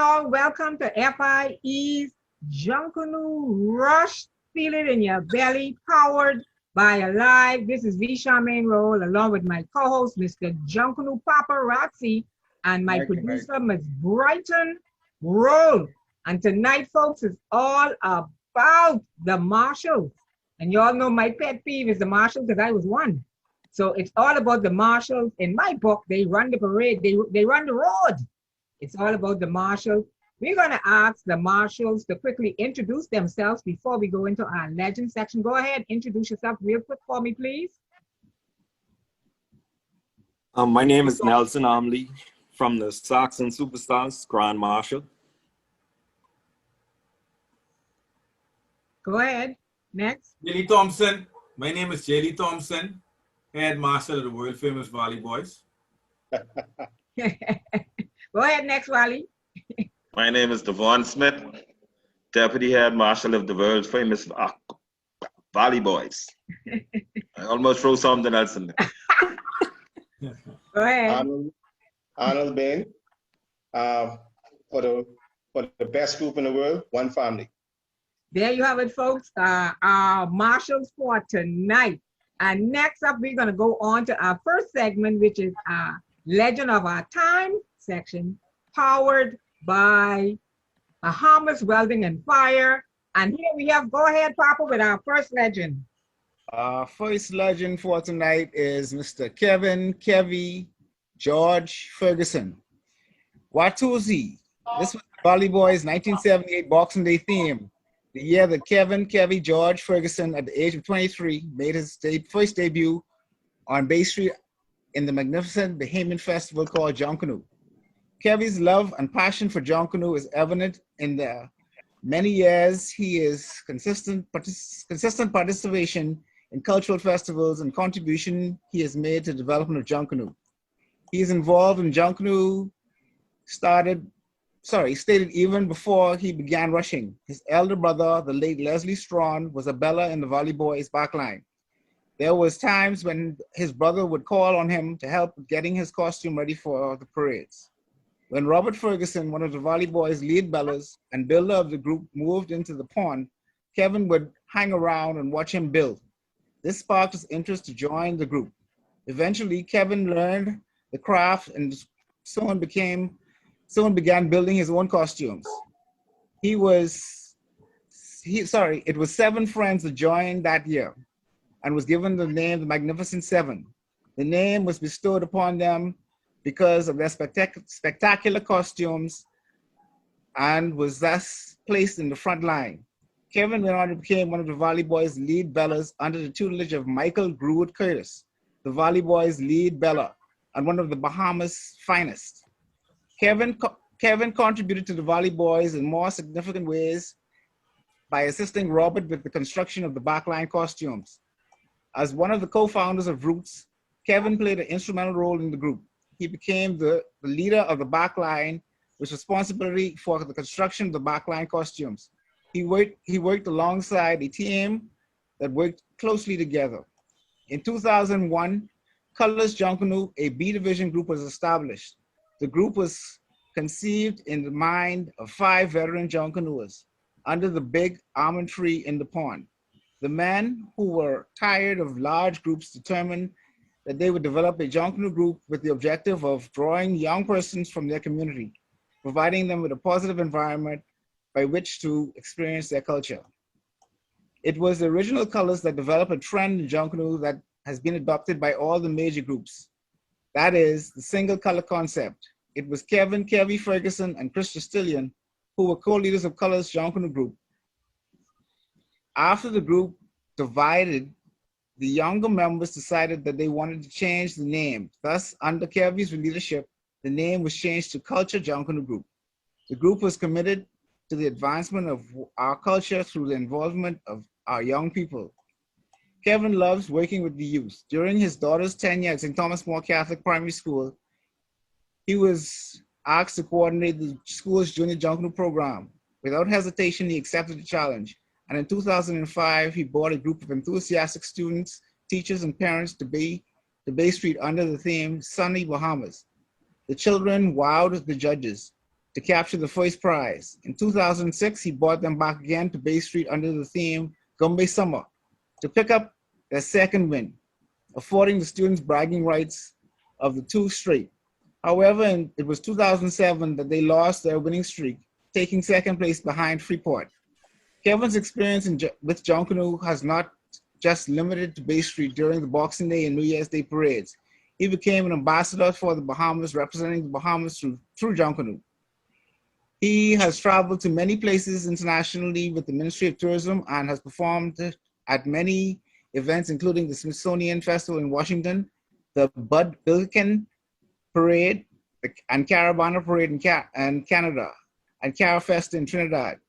all, welcome to FIE's Junkanoo Rush. Feel it in your belly, powered by Alive. This is V. Charmaine Roll, along with my co-host, Mr. Junkanoo Paparazzi, and my producer, Ms. Brighton Roll. And tonight, folks, is all about the Marshals. And you all know my pet peeve is the Marshals because I was one. So it's all about the Marshals. In my book, they run the parade, they run the road. It's all about the Marshals. We're going to ask the Marshals to quickly introduce themselves before we go into our legend section. Go ahead, introduce yourself real quick for me, please. My name is Nelson Amley from the Saxon Superstars, Grand Marshal. Go ahead. Next. Jaley Thompson. My name is Jaley Thompson, Head Marshal of the world famous Valley Boys. Go ahead, next, Wally. My name is Devon Smith, Deputy Head Marshal of the world famous Valley Boys. I almost threw something else in there. Go ahead. Arnold Bain, for the best group in the world, one family. There you have it, folks. Our Marshals for tonight. And next up, we're going to go on to our first segment, which is our Legend of Our Time section, powered by Bahamas Welding and Fire. And here we have, go ahead, Papa, with our first legend. Our first legend for tonight is Mr. Kevy George Ferguson. Watusi. This was the Valley Boys 1978 Boxing Day theme. The year that Kevy George Ferguson, at the age of 23, made his first debut on Bay Street in the magnificent Bahamian festival called Junkanoo. Kevy's love and passion for Junkanoo is evident in the many years he is consistent participation in cultural festivals and contribution he has made to the development of Junkanoo. He is involved in Junkanoo stated even before he began rushing. His elder brother, the late Leslie Strawn, was a bella in the Valley Boys backline. There was times when his brother would call on him to help getting his costume ready for the parades. When Robert Ferguson, one of the Valley Boys' lead bellas and builder of the group, moved into the pond, Kevin would hang around and watch him build. This sparked his interest to join the group. Eventually, Kevin learned the craft and soon began building his own costumes. It was 7 friends that joined that year and was given the name the Magnificent Seven. The name was bestowed upon them because of their spectacular costumes and was thus placed in the front line. Kevin went on to become one of the Valley Boys' lead bellas under the tutelage of Michael Grewwood Curtis, the Valley Boys' lead bella and one of the Bahamas' finest. Kevin contributed to the Valley Boys in more significant ways by assisting Robert with the construction of the backline costumes. As one of the co-founders of Roots, Kevin played an instrumental role in the group. He became the leader of the backline with responsibility for the construction of the backline costumes. He worked alongside a team that worked closely together. In 2001, Colors Junkanoo, a B division group, was established. The group was conceived in the mind of 5 veteran Junkanooers under the big almond tree in the pond. The men who were tired of large groups determined that they would develop a Junkanoo group with the objective of drawing young persons from their community, providing them with a positive environment by which to experience their culture. It was the original colors that developed a trend in Junkanoo that has been adopted by all the major groups. That is the single color concept. It was Kevy Ferguson, and Chris Justillion who were co-leaders of Colors Junkanoo group. After the group divided, the younger members decided that they wanted to change the name. Thus, under Kevy's leadership, the name was changed to Culture Junkanoo Group. The group was committed to the advancement of our culture through the involvement of our young people. Kevin loves working with the youth. During his daughter's tenure at St. Thomas More Catholic Primary School, he was asked to coordinate the school's junior Junkanoo program. Without hesitation, he accepted the challenge. And in 2005, he brought a group of enthusiastic students, teachers, and parents to Bay Street under the theme Sunny Bahamas. The children wowed the judges. to capture the first prize. In 2006, he brought them back again to Bay Street under the theme Gumby Summer to pick up their second win, affording the students bragging rights of the two straight. However, it was 2007 that they lost their winning streak, taking second place behind Freeport. Kevin's experience with Junkanoo has not just limited to Bay Street during the Boxing Day and New Year's Day parades. He became an ambassador for the Bahamas, representing the Bahamas through Junkanoo. He has traveled to many places internationally with the Ministry of Tourism and has performed at many events, including the Smithsonian Festival in Washington, the Bud Billiken Parade, and Caravana Parade in Canada, and Carafest in Trinidad.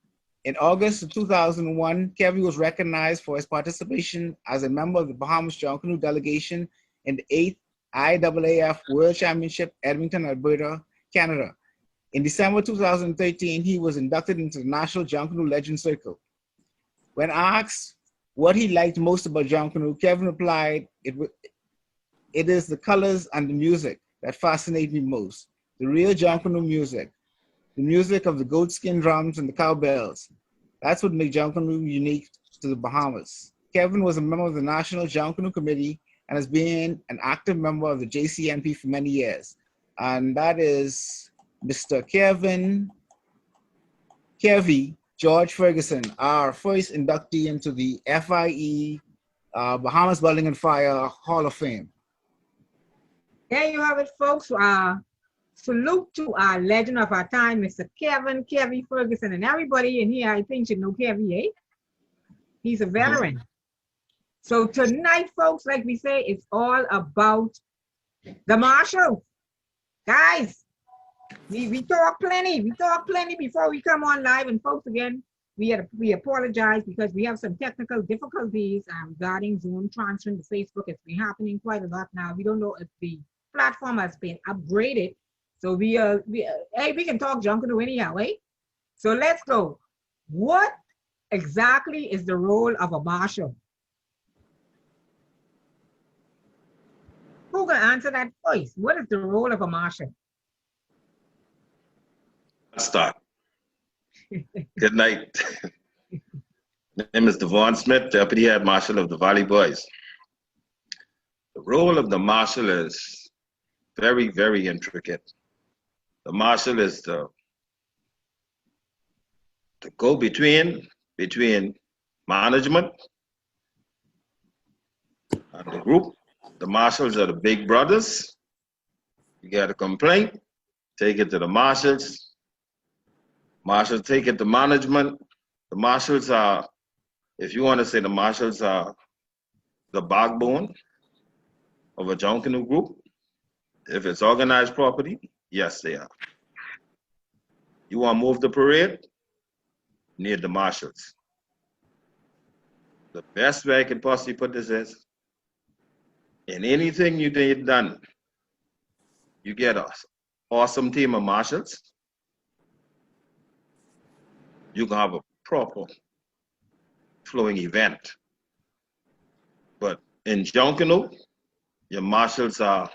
In August of 2001, Kevin was recognized for his participation as a member of the Bahamas Junkanoo delegation in the 8th IAAF World Championship, Edmonton, Alberta, Canada. In December 2013, he was inducted into the National Junkanoo Legend Circle. When asked what he liked most about Junkanoo, Kevin replied, it is the colors and the music that fascinate me most. The real Junkanoo music, the music of the goatskin drums and the cowbells. That's what made Junkanoo unique to the Bahamas. Kevin was a member of the National Junkanoo Committee and has been an active member of the JCNP for many years. And that is Mr. Kevy George Ferguson, our first inductee into the FIE Bahamas Building and Fire Hall of Fame. There you have it, folks. Salute to our legend of our time, Mr. Kevy Ferguson, and everybody in here, I think, should know Kevy, eh? He's a veteran. So tonight, folks, like we say, it's all about the Marshals. Guys, we talk plenty. We talk plenty before we come on live. And folks, again, we apologize because we have some technical difficulties regarding Zoom transferring to Facebook. It's been happening quite a lot now. We don't know if the platform has been upgraded. So hey, we can talk Junkanoo anyhow, eh? So let's go. What exactly is the role of a marshal? Who can answer that first? What is the role of a marshal? I'll start. Good night. My name is Devon Smith, Deputy Head Marshal of the Valley Boys. The role of the marshal is very, very intricate. The marshal is the go-between between management and the group. The marshals are the big brothers. You get a complaint, take it to the marshals. Marshals take it to management. The marshals are, if you want to say the marshals are the backbone of a Junkanoo group. If it's organized property, yes, they are. You want to move the parade? Need the marshals. The best way I can possibly put this is, in anything you need done, you get an awesome team of marshals. You can have a proper flowing event. But in Junkanoo, your marshals are,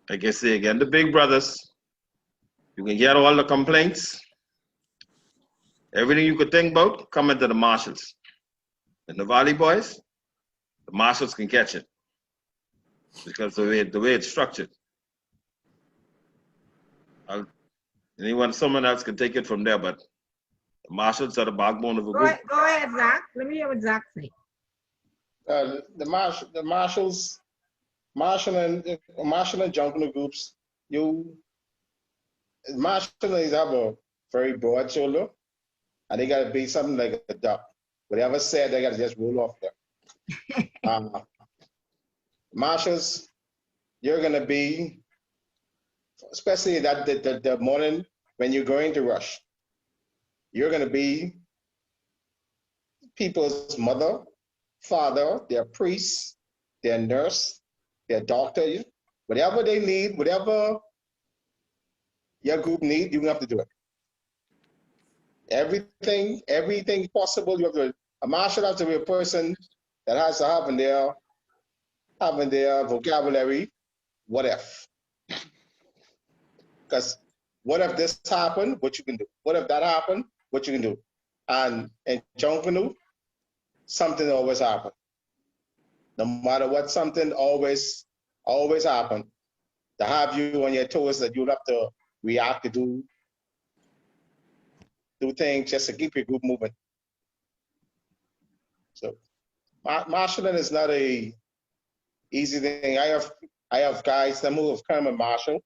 like I say again, the big brothers. You can get all the complaints. Everything you could think about, come into the marshals. And the Valley Boys, the marshals can catch it. Because the way it's structured. Someone else can take it from there, but the marshals are the backbone of a group. Go ahead, Zach. Let me hear what Zach say. The marshals, marshal and Junkanoo groups, marshals have a very broad shoulder, and they got to be something like a duck. Whatever said, they got to just roll off there. Marshals, you're going to be, especially the morning when you're going to rush, you're going to be people's mother, father, their priest, their nurse, their doctor, whatever they need, whatever your group needs, you're going to have to do it. Everything possible, you have to. A marshal has to be a person that has to have in their vocabulary, what if? Because what if this happened? What you can do? What if that happened? What you can do? And in Junkanoo, something always happens. No matter what, something always happen. To have you on your toes, that you'll have to react to do things just to keep your group moving. So marshalling is not a easy thing. I have guys them who have come and marshal.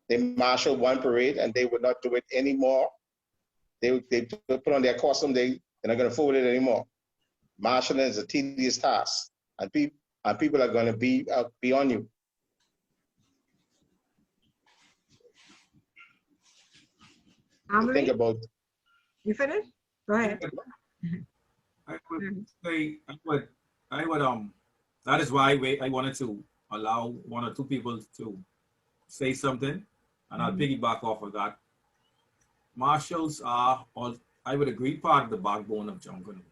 They marshal one parade and they would not do it anymore. They put on their costume. They're not going to fool with it anymore. Marshalling is a tedious task, and people are going to be on you. Think about. You finished? Go ahead. I would say that is why I wanted to allow one or two people to say something, and I'll piggyback off of that. Marshals are, I would agree, part of the backbone of Junkanoo.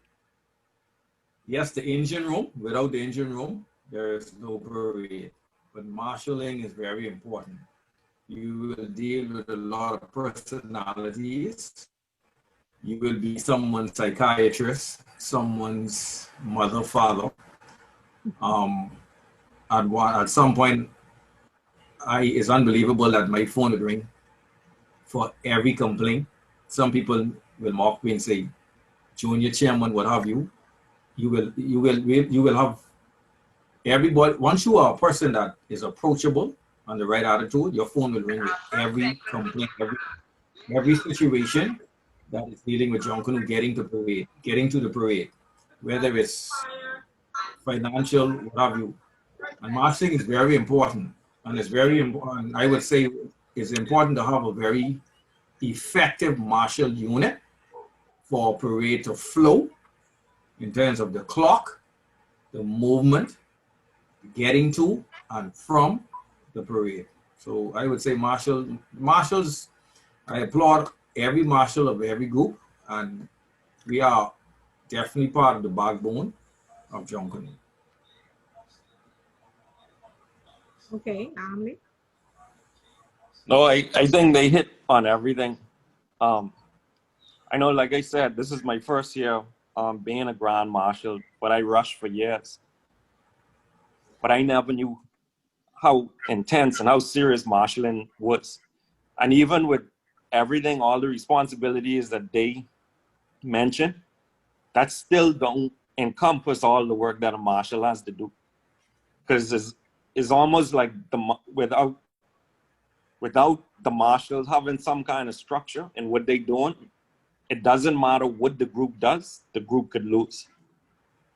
Yes, the engine room, without the engine room, there is no parade. But marshalling is very important. You will deal with a lot of personalities. You will be someone's psychiatrist, someone's mother, father. At some point, it's unbelievable that my phone would ring for every complaint. Some people will mock me and say, "Junior chairman, what have you?" You will have everybody. Once you are a person that is approachable and the right attitude, your phone will ring with every complaint, every situation that is dealing with Junkanoo getting to the parade, whether it's financial, what have you. And marshalling is very important, and it's very important. I would say it's important to have a very effective marshal unit for a parade to flow in terms of the clock, the movement, getting to and from the parade. So I would say marshals, I applaud every marshal of every group, and we are definitely part of the backbone of Junkanoo. Okay, Amli. No, I think they hit on everything. I know, like I said, this is my first year being a Grand Marshal, but I rushed for years. But I never knew how intense and how serious marshalling was. And even with everything, all the responsibilities that they mentioned, that still don't encompass all the work that a marshal has to do. Because it's almost like without the marshals having some kind of structure in what they're doing, it doesn't matter what the group does, the group could lose.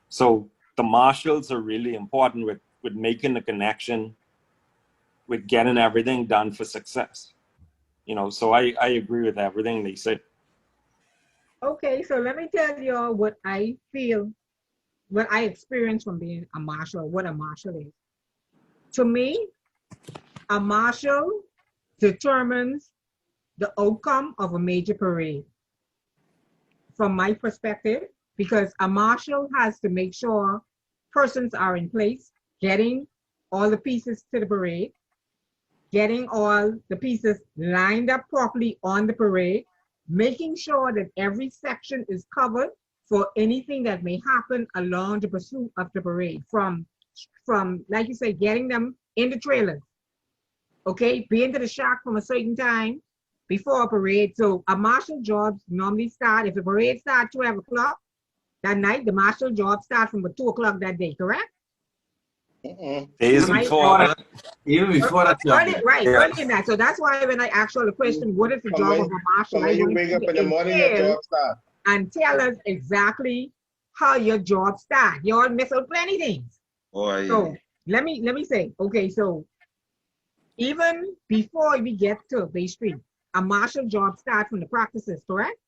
So the marshals are really important with making the connection, with getting everything done for success. So I agree with everything they said. Okay, so let me tell you all what I feel, what I experienced from being a marshal, what a marshal is. To me, a marshal determines the outcome of a major parade. From my perspective, because a marshal has to make sure persons are in place, getting all the pieces to the parade, getting all the pieces lined up properly on the parade, making sure that every section is covered for anything that may happen along the pursuit of the parade, from like you say, getting them in the trailers, okay, being to the shack from a certain time before a parade. So a marshal job normally start, if the parade starts 12 o'clock that night, the marshal job starts from 2 o'clock that day, correct? Days before that. Even before that. Early in that. So that's why when I ask you the question, what is the job of a marshal? When you wake up in the morning, your job starts. And tell us exactly how your job starts. You all miss out plenty things. Boy. So let me say, okay, so even before we get to Bay Street, a marshal job starts from the practices, correct?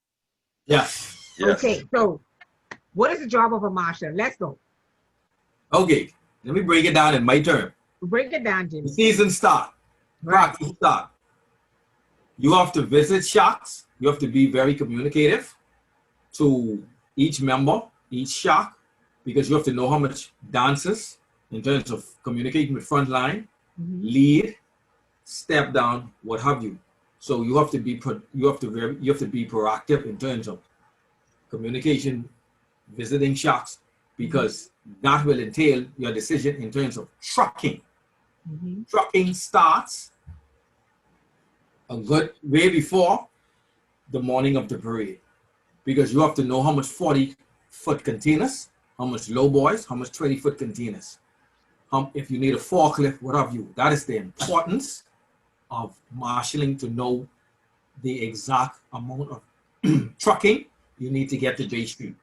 Yes. Okay, so what is the job of a marshal? Let's go. Okay, let me break it down in my term. Break it down, Jimmy. The season start, practice start. You have to visit shacks. You have to be very communicative to each member, each shack, because you have to know how much dances in terms of communicating with front line, lead, step down, what have you. So you have to be proactive in terms of communication, visiting shops, because that will entail your decision in terms of trucking. Trucking starts a good way before the morning of the parade, because you have to know how much 40-foot containers, how much low boys, how much 20-foot containers. If you need a forklift, what have you. That is the importance of marshalling, to know the exact amount of trucking you need to get to Bay Street.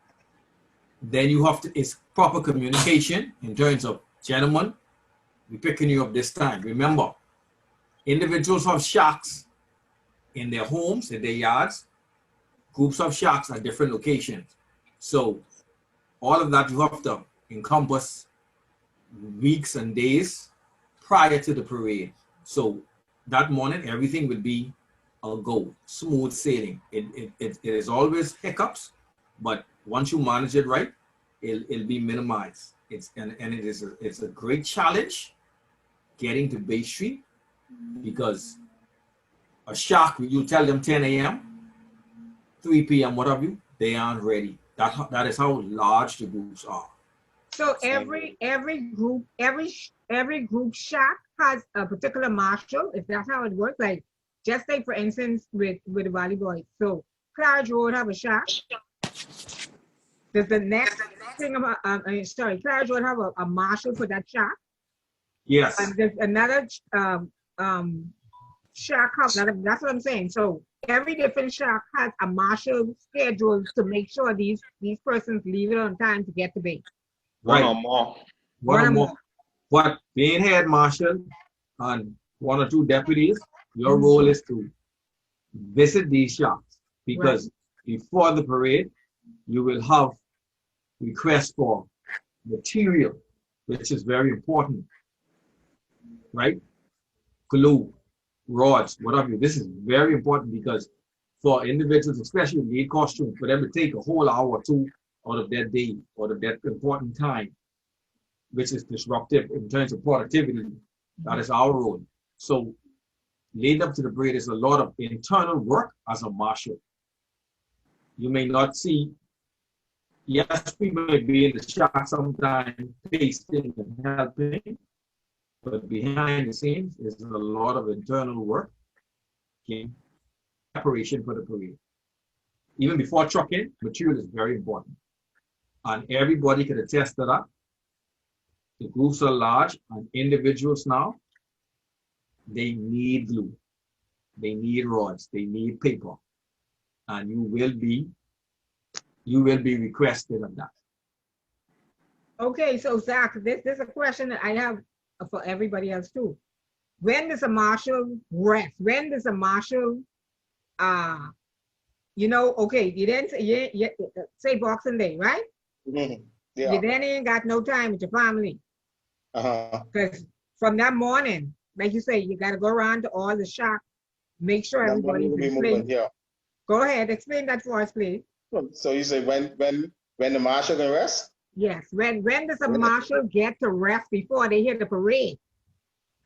Then you have to, it's proper communication in terms of, gentlemen, we're picking you up this time. Remember, individuals have shacks in their homes, in their yards. Groups of shacks at different locations. So all of that you have to encompass weeks and days prior to the parade. So that morning, everything will be a go, smooth sailing. It is always hiccups, but once you manage it right, it'll be minimized. It's a great challenge getting to Bay Street, because a shack, you tell them 10 a.m., 3 p.m., whatever you, they aren't ready. That is how large the groups are. So every group shack has a particular marshal, if that's how it works. Like, just say for instance with the Valley Boys. So Claridge Road have a shack. Does the next thing about Claridge Road have a marshal for that shack? Yes. And there's another shack house. That's what I'm saying. So every different shack has a marshal schedule to make sure these persons leave it on time to get to Bay. Right. One or more. One or more. But being head marshal and 1 or 2 deputies, your role is to visit these shops, because before the parade, you will have requests for material, which is very important, right? Glue, rods, whatever. This is very important, because for individuals, especially who need costumes, for them to take a whole hour or 2 out of their day, out of that important time, which is disruptive in terms of productivity, that is our role. So lead up to the parade is a lot of internal work as a marshal. You may not see, yes, we may be in the shop sometimes pasting and helping, but behind the scenes is a lot of internal work in preparation for the parade. Even before trucking, material is very important. And everybody can attest to that. The groups are large, and individuals now, they need glue, they need rods, they need paper, and you will be requested on that. Okay, so Zach, this is a question that I have for everybody else too. When does a marshal rest? When does a marshal, okay, you didn't say Boxing Day, right? Mm-hmm. Yeah. You then ain't got no time with your family. Because from that morning, like you say, you got to go around to all the shops, make sure everybody's in place. Yeah. Go ahead, explain that for us, please. So you say when the marshal can rest? Yes. When does a marshal get to rest before they hit the parade?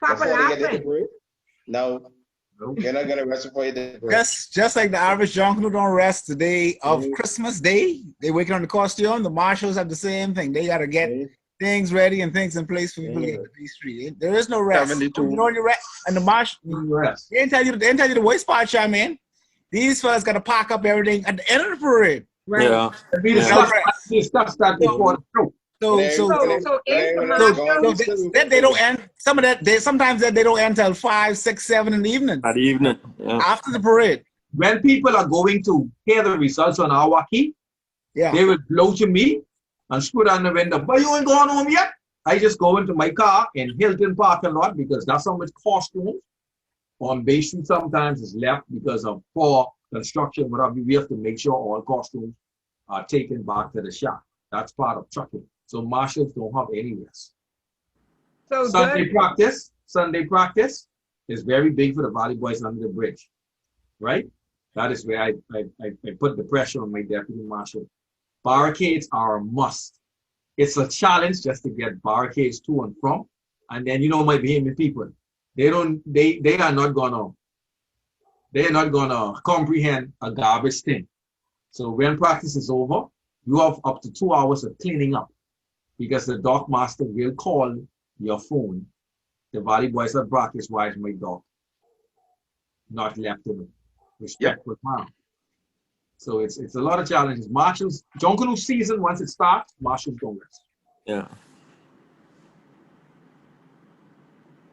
Papa laughing. No, you're not gonna rest before you hit the parade. Just like the average Junkanoo don't rest the day of Christmas Day, they waking on the costume. The marshals have the same thing. They gotta get things ready and things in place for people to get to B Street. There is no rest. 72. You know, you rest, and the marshal, they didn't tell you the worst part, man. These fellas got to pack up everything at the end of the parade. Right. Yeah. We discussed that before the show. So they don't end. Sometimes they don't end till 5, 6, 7 in the evening. At evening, yeah. After the parade. When people are going to hear the results on our key, they will blow to me and screw down the window. But you ain't going home yet? I just go into my car in Hilton parking lot, because that's how much costumes on Bay Street sometimes is left because of poor construction. Whatever, we have to make sure all costumes are taken back to the shop. That's part of trucking. So marshals don't have any rest. So Sunday practice is very big for the Valley Boys under the bridge, right? That is where I put the pressure on my deputy marshal. Barricades are a must. It's a challenge just to get barricades to and from. And then, my Bahamian people, they are not gonna they're not gonna comprehend a garbage thing. So when practice is over, you have up to 2 hours of cleaning up because the dock master will call your phone. The Valley Boys at practice, why is my dog not left in a respectful manner? So it's a lot of challenges. Marshals, Junkanoo season, once it starts, Marshals don't rest. Yeah.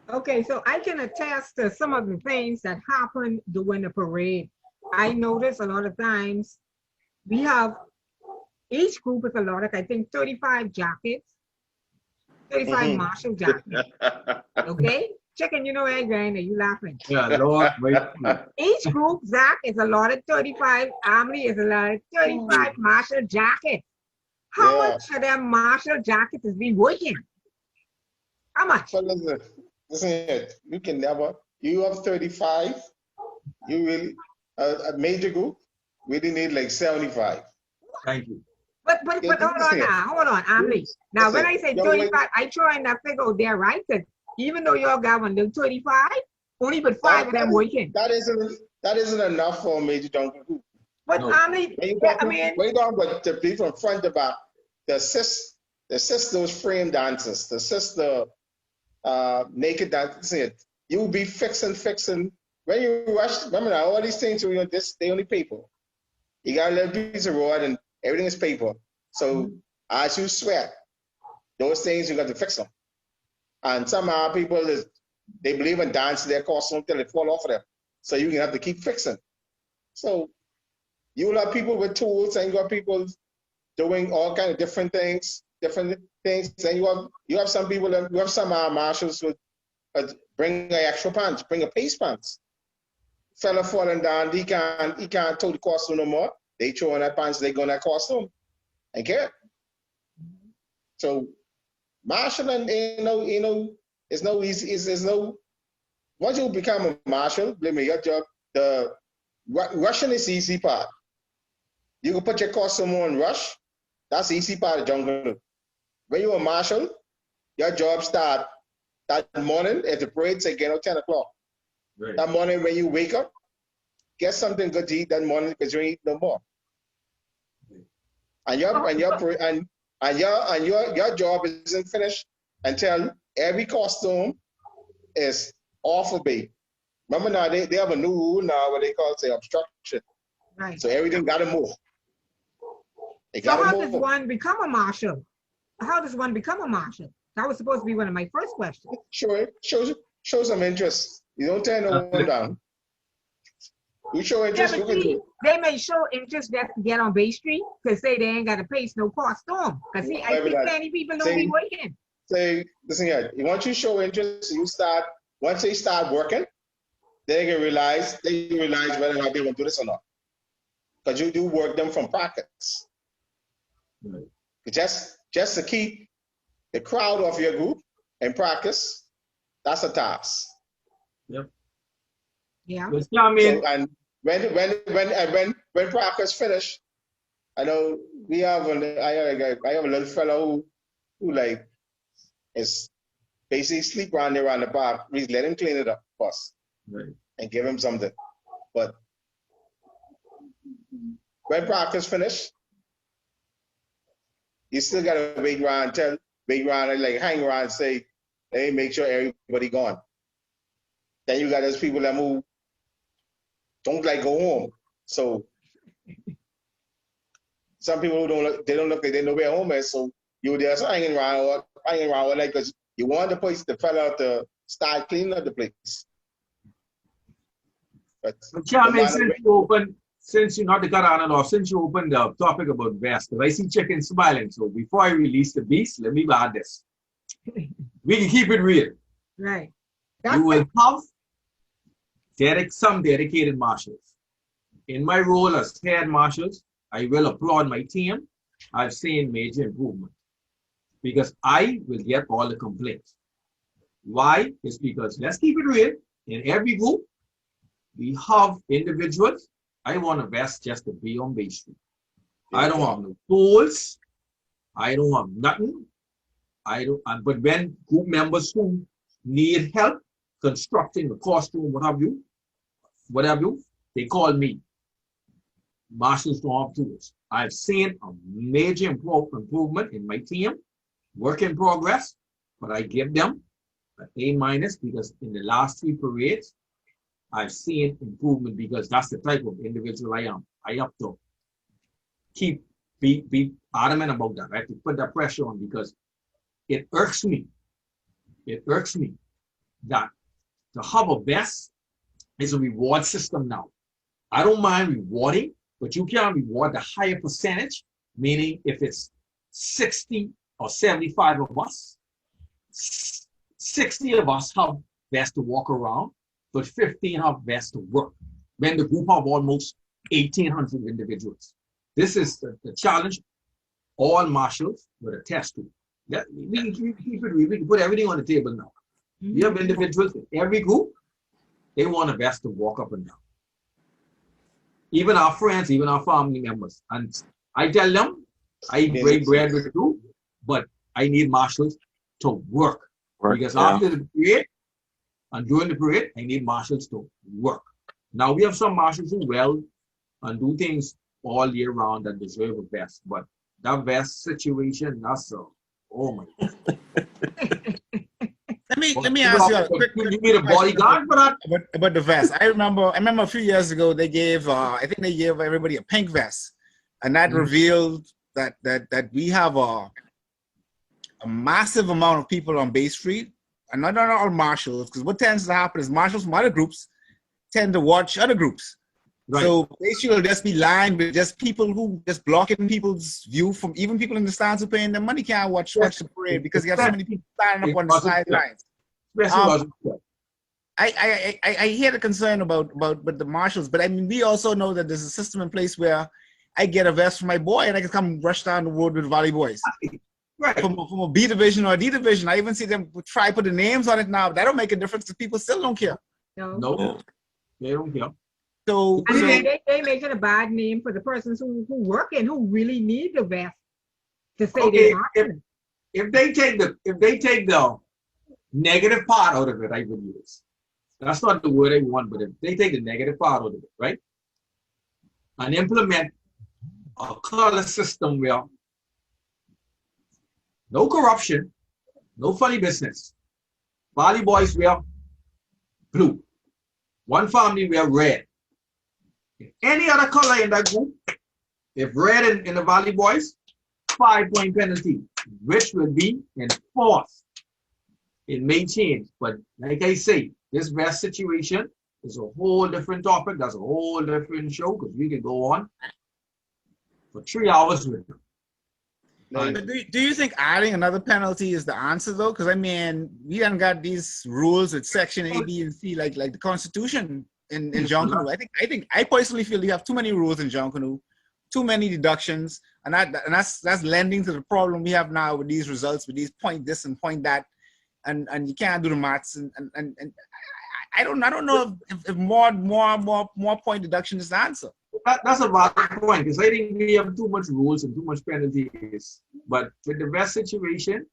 Okay, so I can attest to some of the things that happen during the parade. I notice a lot of times we have, each group is allotted, I think, 35 jackets, 35 Mhm. marshal jackets. Okay? Chicken, you know where you're you laughing. Yeah, Lord, wait. Each group, Zach, is allotted 35, Emily is allotted 35 marshal jackets. How Yeah. much of them marshal jackets is being working? How much? So listen here. You can never. You have 35. You really a major group really need like 75. Thank you. But hold on now, hold on, Emily. Now when I say Young 35, lady- I try and that figure out there, right? Because even though y'all got one little 35, only but 5 of them working. That isn't enough for a major jungle group. But No. Emily, When you yeah, talk, I mean, when you talk about the people from front to back, the assist those frame dancers, the assist the naked dancers, you'll be fixing. When you rush, remember now, all these things, they only paper. You got a little piece of rod and everything is paper. So as you sweat, those things you got to fix them. And somehow people they believe in dancing their costume until they fall off of them. So you have to keep fixing. So you will have people with tools and you have people doing all kind of different things. And you have some people, you have some marshals who bring an extra punch, bring a pace punch. Fella falling down, he can't tow the costume no more. They throw in that punch, they go in that costume and get it. So marshalling, it's no easy. It's no. Once you become a marshal, believe me, your job. The rushing is the easy part. You can put your costume on rush. That's the easy part of jungle. When you're a marshal, your job start that morning at the parade say get out 10 o'clock. Right. That morning when you wake up, get something good to eat that morning because you ain't eat no more. And your job isn't finished until every costume is off of bait. Remember now they have a new rule now what they call it, say obstruction. right. So everything gotta move. It So gotta how move. does one become a marshal? How does one become a marshal? That was supposed to be one of my first questions. Show some interest. You don't turn no one down. You show Yeah, interest, you but can see, do. they may show interest just to get on Bay Street because say they ain't got to pay no costume. Because see, I see plenty people don't be working. Say, listen here, once you show interest, once they start working, they realize whether or not they want to do this or not. Because you do work them from practice. Right. Just to keep the crowd off your group and practice, that's a task. Yep. Yeah. But, yeah, I mean, So, and when practice finish, I know I have a little fellow who like is basically sleep around there around the park. We let him clean it up for us right. and give him something. But when practice finish, you still gotta wait around and like hang around and say, hey, make sure everybody gone. Then you got those people that move, don't like go home. So some people who don't look like they know where home is. So you there hanging around like because you want the fella to start cleaning up the place. But Chairman, since you not to cut on and off, since you opened the topic about vest, I see chicken smiling. So before I release the beast, let me add this. We can keep it real. Right. You will have some dedicated marshals. In my role as head marshals, I will applaud my team. I've seen major improvement because I will get all the complaints. Why? It's because, let's keep it real, in every group, we have individuals. I want a vest just to be on Bay Street. I don't have no tools. I don't have nothing. But when group members who need help constructing the costume, what have you, whatever, they call me. Marshals don't have tools. I've seen a major improvement in my team, work in progress, but I give them an A- because in the last 3 parades, I've seen improvement because that's the type of individual I am. I have to be adamant about that. I have to put that pressure on because it irks me. It irks me that to have a vest is a reward system now. I don't mind rewarding, but you can't reward the higher percentage, meaning if it's 60 or 75 of us, 60 of us have vests to walk around, but 15 have vests to work. When the group have almost 1,800 individuals. This is the challenge all marshals with a test to. We can keep it real. We can put everything on the table now. We have individuals in every group, they want a vest to walk up and down. Even our friends, even our family members. And I tell them, I break bread with you, but I need marshals to work. Because after the parade and during the parade, I need marshals to work. Now we have some marshals who well and do things all year round that deserve a vest, but that vest situation, that's oh my God. Let me ask you a quick. You need a bodyguard for that? About the vest. I remember a few years ago they gave I think they gave everybody a pink vest, and that revealed that we have a massive amount of people on Bay Street, and not all marshals, because what tends to happen is marshals from other groups tend to watch other groups. Right. So Bay Street will just be lined with just people who just blocking people's view from even people in the stands who paying their money can't watch the parade because you have so many people standing up on the sidelines. I hear the concern about the marshals, but I mean we also know that there's a system in place where I get a vest for my boy and I can come rush down the road with Valley Boys. Right. From a B division or a D division. I even see them try put the names on it now. That don't make a difference because people still don't care. No, they don't care. So they make it a bad name for the persons who work and who really need the vest to say if they take the negative part out of it, I would use. That's not the word I want, but if they take the negative part out of it, right? And implement a color system where no corruption, no funny business. Valley Boys wear blue. One family wear red. If any other color in that group, if red in the Valley Boys, 5-point penalty, which will be enforced. It may change, but like I say, this vest situation is a whole different topic. That's a whole different show because we can go on for 3 hours with them. But do you think adding another penalty is the answer though? Because I mean, we haven't got these rules with Section A, B, and C like the Constitution in Junkanoo. I personally feel you have too many rules in Junkanoo, too many deductions, and that's lending to the problem we have now with these results, with these point this and point that, and you can't do the maths and I don't know if more point deduction is the answer. That's a valid point because I think we have too much rules and too much penalties. But with the vest situation,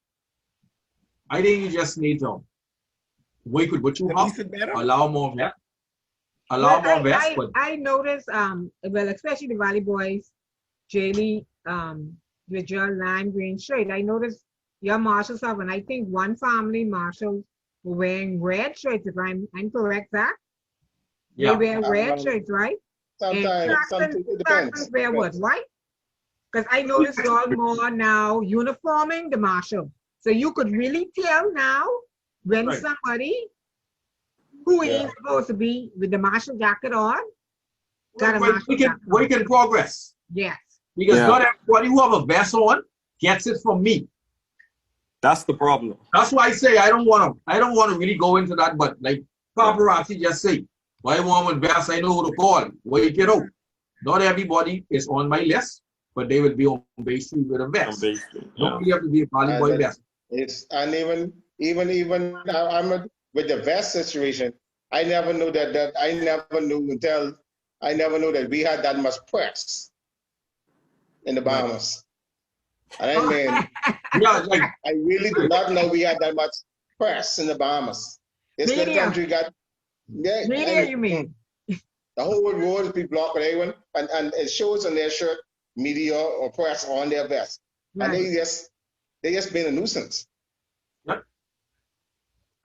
I think you just need to work with what you have, allow more vest, But I noticed, well, especially the Valley Boys, Jaylee, with your lime green shirt. I noticed your marshals have, and I think one family marshals were wearing red shirts. If I'm correct, Zach? They wear red shirts, right? Sometimes it depends. Wear what, right? Because I noticed y'all more now uniforming the marshal. So you could really tell now when somebody who is supposed to be with the marshal jacket on got a marshal jacket on. Work in progress. Yes. Because not everybody who have a vest on gets it from me. That's the problem. That's why I say I don't want to really go into that, but like paparazzi just say, why want with vest? I know who to call. Where you get out. Not everybody is on my list, but they will be on Bay Street with a vest. Nobody have to be a Valley Boy vest. It's and even I'm with the vest situation. I never knew that I never knew that we had that much press in the Bahamas. And I mean, I really did not know we had that much press in the Bahamas. This little country got media, you mean? The whole road will be blocked with everyone, and it shows on their shirt, media or press on their vest. And Right. they just been a nuisance. Yep.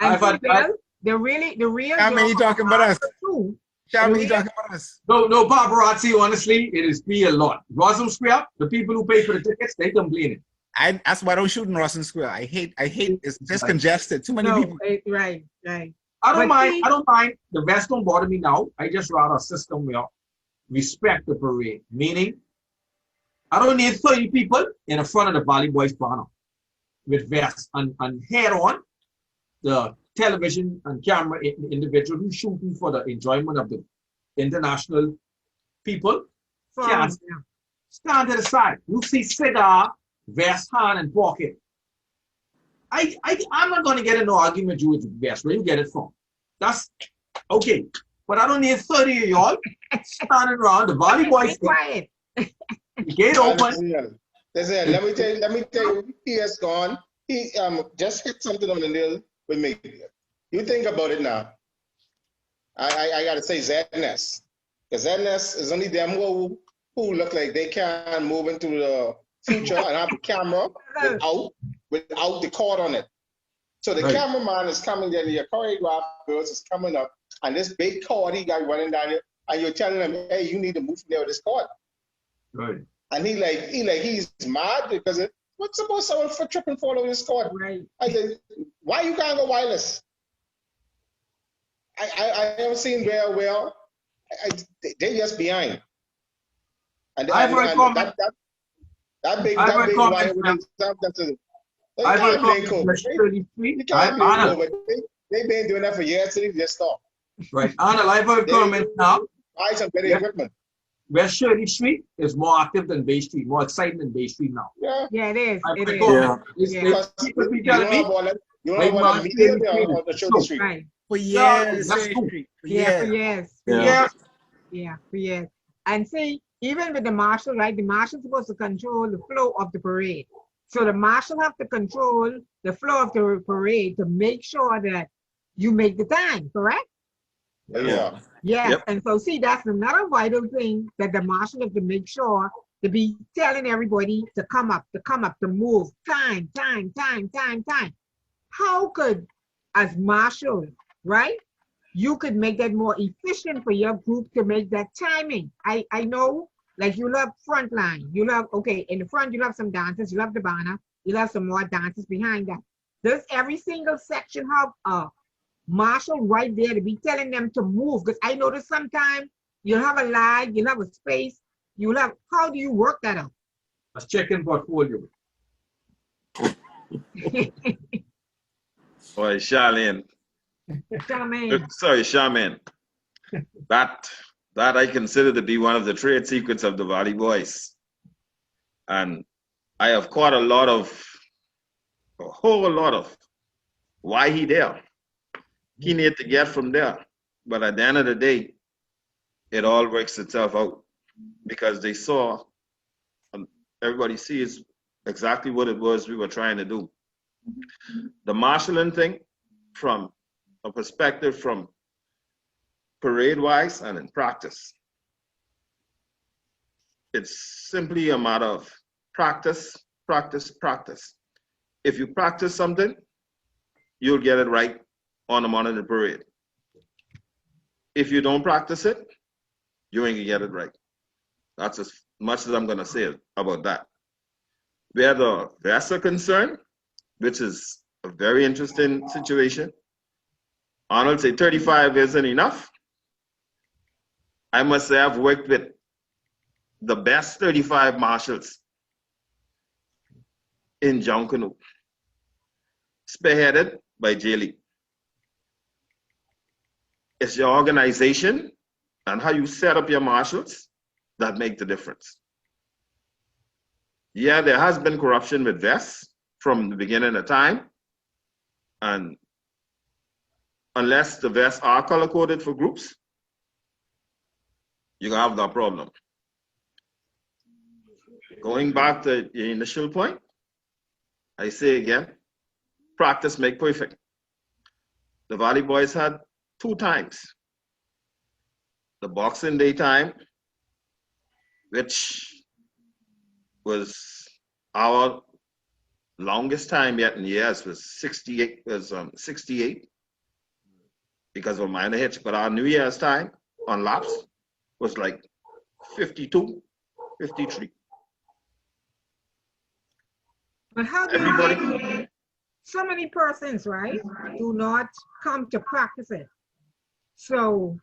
And I've had- Bill, the real How many job talking of about us? too, How the many real- talking about us? No paparazzi, honestly, it is be a lot. Roswell Square, the people who pay for the tickets, they complaining. That's why I don't shoot in Rawson Square. I hate it's just Right. congested. Too many No, people. right. I don't But mind. see- I don't mind. The vest don't bother me now. I just rather a system where respect the parade. Meaning, I don't need 30 people in the front of the Valley Boys banner with vests and head on the television and camera individual who's shooting for the enjoyment of the international people. From, Yes. Stand to the side. You see cigar, vest, hand, and pocket. I'm not going to get in no argument with you with vest. Where you get it from? That's okay. But I don't need 30 of y'all standing around the Valley Be Boys. quiet. Gate open. Listen, let me tell you, he has gone. He just hit something on the nail with me. You think about it now. I gotta say ZNS. Because ZNS is only them who look like they can move into the future and have the camera without the cord on it. So the Right. cameraman is coming there, your choreograph girls is coming up, and this big cord he got running down here, and you're telling him, hey, you need to move from there with this cord. Right. And he's mad because what's about someone for trip and fall over this cord? Right. I said, why you can't go wireless? I haven't seen very well. They're just behind. And I've heard comment. that big I've heard wire comments with the I've heard can't blame comments. COVID. Shirley Street. You can't blame Anna, COVID. They've been doing that for years, so they just stop. right. Anna, I've heard comments now. Buy some better Yeah. equipment. West Shirley Street is more active than Bay Street, more exciting than Bay Street now. Yeah. Yeah, it is. I've It heard is. comments. Yeah. Because People be you telling don't me, have all that, you don't Like have all Marshall the media Street there is on the show so- street. Right. For Yeah, years, that's Shirley cool. Street. For Yeah, for years. years. Yeah. For years. And see, even with the marshal, right? The marshal's supposed to control the flow of the parade. So the marshal have to control the flow of the parade to make sure that you make the time, correct? Yeah. Yes. Yep. And so see, that's another vital thing that the marshal have to make sure to be telling everybody to come up, to move. Time. How could, as marshal, right? You could make that more efficient for your group to make that timing. I know, like you love front line. You love, okay, in the front, you love some dancers, you love the banner, you love some more dancers behind that. Does every single section have a marshal right there to be telling them to move? Because I notice sometimes you'll have a lag, you'll have a space, you'll have, how do you work that out? Let's check in portfolio. Boy, Charlene. Charmaine. Sorry, Charmaine. That I consider to be one of the trade secrets of the Valley Boys. And I have caught a whole lot of why he there. He need to get from there. But at the end of the day, it all works itself out because they saw, everybody sees exactly what it was we were trying to do. The marshalling thing, from a perspective from parade-wise and in practice, it's simply a matter of practice. If you practice something, you'll get it right on the morning of the parade. If you don't practice it, you ain't gonna get it right. That's as much as I'm gonna say about that. Where the vests are concerned, which is a very interesting situation, Arnold said 35 isn't enough. I must say I've worked with the best 35 marshals in Junkanoo, spearheaded by J. Lee. It's your organization and how you set up your marshals that make the difference. Yeah, there has been corruption with vests from the beginning of time, and unless the vests are color-coded for groups, you have that problem. Going back to the initial point, I say again, practice make perfect. The Valley Boys had 2 times the Boxing Day time, which was our longest time yet in years, was 68. Was 68 because of a minor hitch. But our New Year's time on laps was like 52, 53. But how do you get so many persons, right, do not come to practice it? So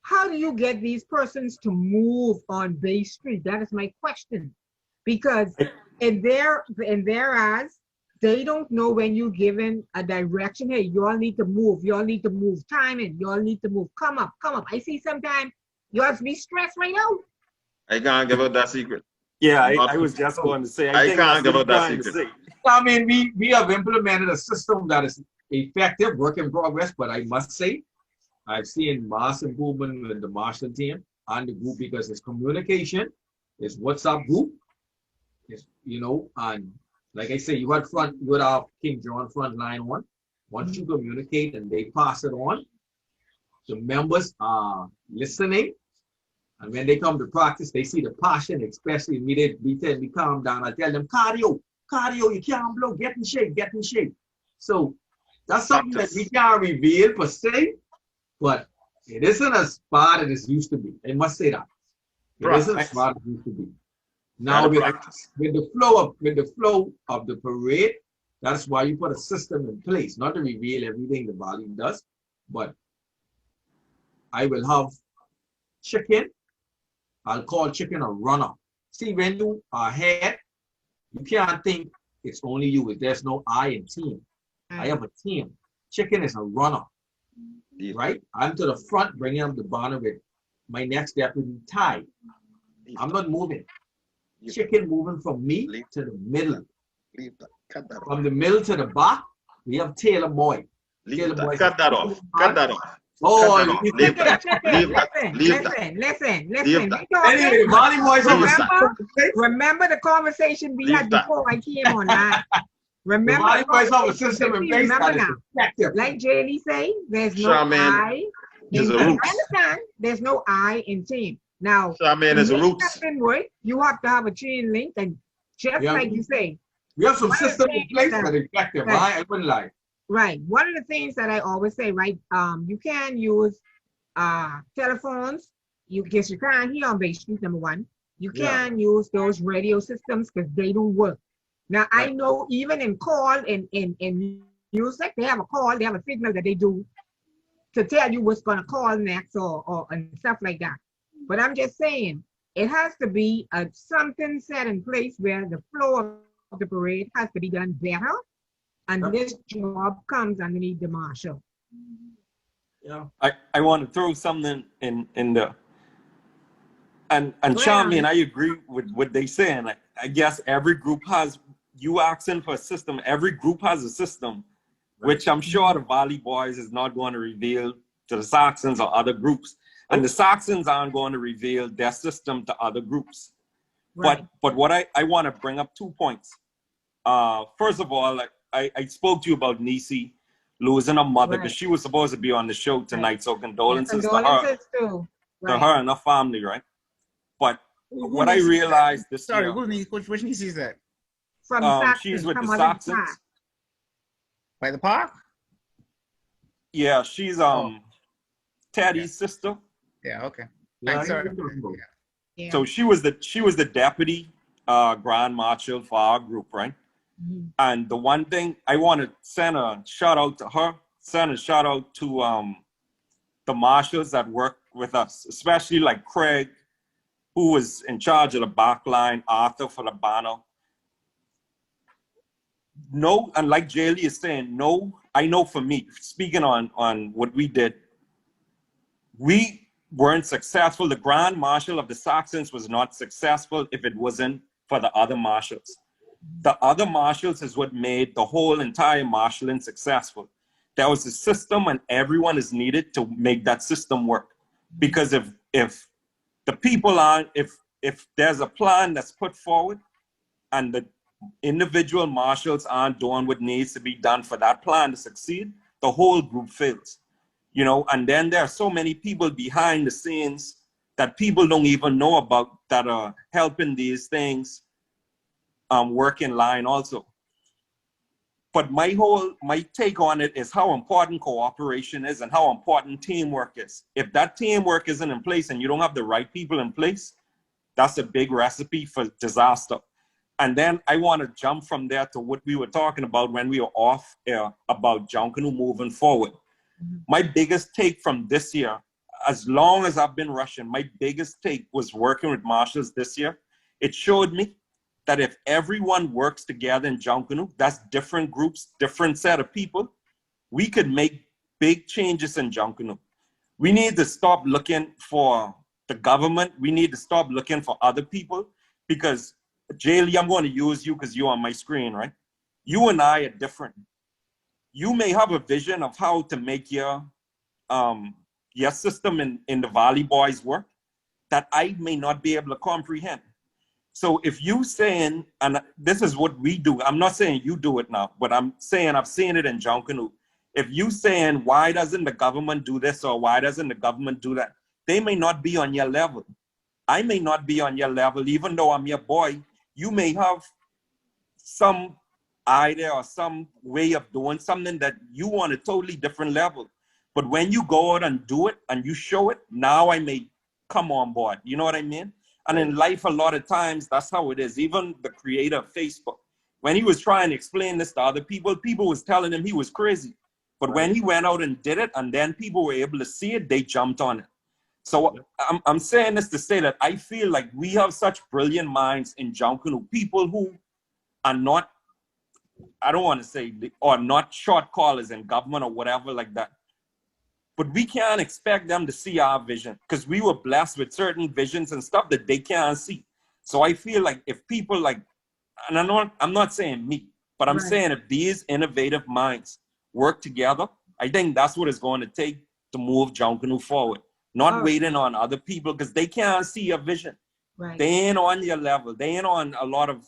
how do you get these persons to move on Bay Street? That is my question. Because in their eyes, they don't know when you're given a direction. Hey, you all need to move. You all need to move. Timing. You all need to move. Come up. Come up. I see sometimes you have to be stressed right now. I can't give out that secret. Yeah, I was just going to say. I think can't that's give what out you're that trying to secret. say. I mean, we have implemented a system that is effective, work in progress, but I must say, I've seen mass improvement in the Marshall team and the group because it's communication, it's WhatsApp group, it's, you know, and like I say, you had our King John front line on. Once you communicate and they pass it on, the members are listening. And when they come to practice, they see the passion, especially immediately tell me calm down. I tell them, cardio, you can't blow, get in shape. So that's something that we can't reveal per se, but it isn't as bad as it used to be. I must say that. It isn't as bad as it used to be. Now with the flow of the parade, that's why you put a system in place, not to reveal everything the volume does, but I will have chicken. I'll call chicken a runner. See, when you are ahead, you can't think it's only you. There's no I in team. I have a team. Chicken is a runner, right? I'm to the front, bringing up the banner with my next deputy Ty. I'm not moving. Chicken moving from me to the middle. From the middle to the back, we have Taylor Boy. Cut that off. Cut that off. Oh, leave that. Listen. Anyway, Bonnie Boys remember the conversation we had before I came online. Remember, Bonnie Boys have a system in place that is effective. Like Jaylee say, there's no I in team. I understand there's no I in team. Now, Charmaine is a roots. You have to have a chain link, and just like you say, we have some system in place that is effective. I wouldn't lie. Right. One of the things that I always say, right? You can use telephones. You can't hear on Bay Street, number one. You can use those radio systems because they don't work. Now I know even in call in music, they have a call, they have a signal that they do to tell you what's gonna call next or and stuff like that. But I'm just saying it has to be something set in place where the flow of the parade has to be done better. And this job comes underneath the marshal. Yeah, I want to throw something in there. And Charmaine, I agree with what they saying. I guess every group has, you asking for a system, every group has a system, which I'm sure the Valley Boys is not going to reveal to the Saxons or other groups. And the Saxons aren't going to reveal their system to other groups. Right. But what I want to bring up 2 points. First of all, I spoke to you about Nisi losing her mother because she was supposed to be on the show tonight. So condolences to her, to her and her family, right? But what I realized this year, which Nisi is that? She's with the Saxons. By the park? Yeah, she's Teddy's sister. Yeah, okay. So she was the deputy grand marshal for our group, right? Mm-hmm. And the one thing I want to send a shout out to her, send a shout out to the marshals that work with us, especially like Craig, who was in charge of the back line, Arthur for the banner. No, and like Jaylee is saying, no, I know for me, speaking on what we did, we weren't successful. The Grand Marshal of the Saxons was not successful if it wasn't for the other marshals. The other marshals is what made the whole entire marshalling successful. There was a system and everyone is needed to make that system work. Because if the people aren't, if there's a plan that's put forward and the individual marshals aren't doing what needs to be done for that plan to succeed, the whole group fails. you know, and then there are so many people behind the scenes that people don't even know about that are helping these things work in line also. But my take on it is how important cooperation is and how important teamwork is. If that teamwork isn't in place and you don't have the right people in place, that's a big recipe for disaster. And then I want to jump from there to what we were talking about when we were off air about Junkanoo moving forward. My biggest take from this year, as long as I've been rushing, my biggest take was working with Marshals this year. It showed me that if everyone works together in Junkanoo, that's different groups, different set of people, we could make big changes in Junkanoo. We need to stop looking for the government. We need to stop looking for other people, because Jaylee, I'm going to use you because you're on my screen, right? You and I are different. You may have a vision of how to make your system in the Valley Boys work that I may not be able to comprehend. So if you saying, and this is what we do, I'm not saying you do it now, but I'm saying I've seen it in Junkanoo. If you saying, why doesn't the government do this or why doesn't the government do that? They may not be on your level. I may not be on your level, even though I'm your boy. You may have some idea or some way of doing something that you want a totally different level. But when you go out and do it and you show it, now I may come on board. You know what I mean? And in life, a lot of times, that's how it is. Even the creator of Facebook, when he was trying to explain this to other people, people was telling him he was crazy. But when he went out and did it, and then people were able to see it, they jumped on it. So I'm saying this to say that I feel like we have such brilliant minds in Junkanoo, people who are not, I don't want to say, or not short callers in government or whatever like that. But we can't expect them to see our vision because we were blessed with certain visions and stuff that they can't see. So I feel like if people like, and I'm not saying me, but I'm saying if these innovative minds work together, I think that's what it's going to take to move Junkanoo forward. Not waiting on other people because they can't see your vision. Right. They ain't on your level. They ain't on a lot of,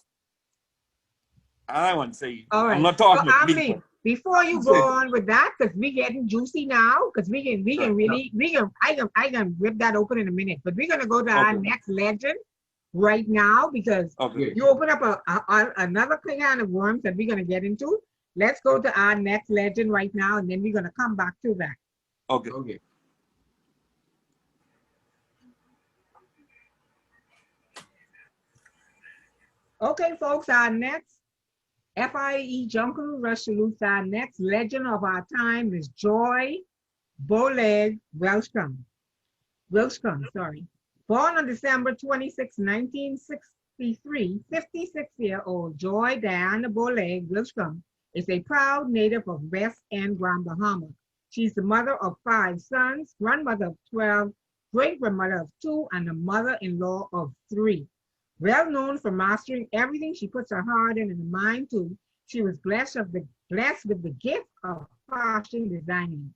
I want to say, All right. I'm not talking so, with me. Before you go on with that, because we getting juicy now, because we can really, I can rip that open in a minute, but we're going to go to our next legend right now, because you open up another can of worms that we're going to get into. Let's go to our next legend right now, and then we're going to come back to that. Okay. Okay, folks, our next FIE Junkanoo Rush salutes our next legend of our time is Joy Bowleg Welshcombe. Born on December 26, 1963, 56-year-old Joy Diana Bowleg Welshcombe is a proud native of West End, Grand Bahama. She's the mother of 5 sons, grandmother of 12, great-grandmother of 2, and a mother-in-law of 3. Well known for mastering everything she puts her heart in and mind to, she was blessed with the gift of fashion designing.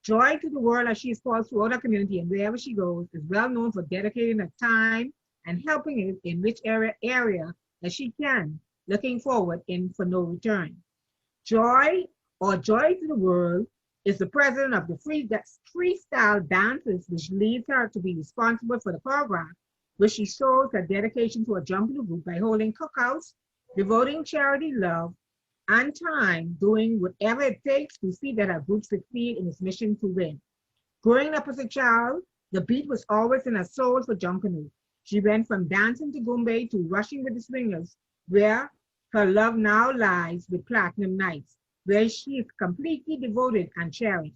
Joy to the world, as she is called throughout her community and wherever she goes, is well known for dedicating her time and helping in which area that she can, looking forward in for no return. Joy, or Joy to the World, is the president of the freestyle dances, which leads her to be responsible for the choreograph, which she shows her dedication to a Junkanoo group by holding cookouts, devoting charity love and time, doing whatever it takes to see that her group succeed in its mission to win. Growing up as a child, the beat was always in her soul for Junkanoo. She went from dancing to Goombay to rushing with the swingers, where her love now lies with Platinum Nights, where she is completely devoted and cherished.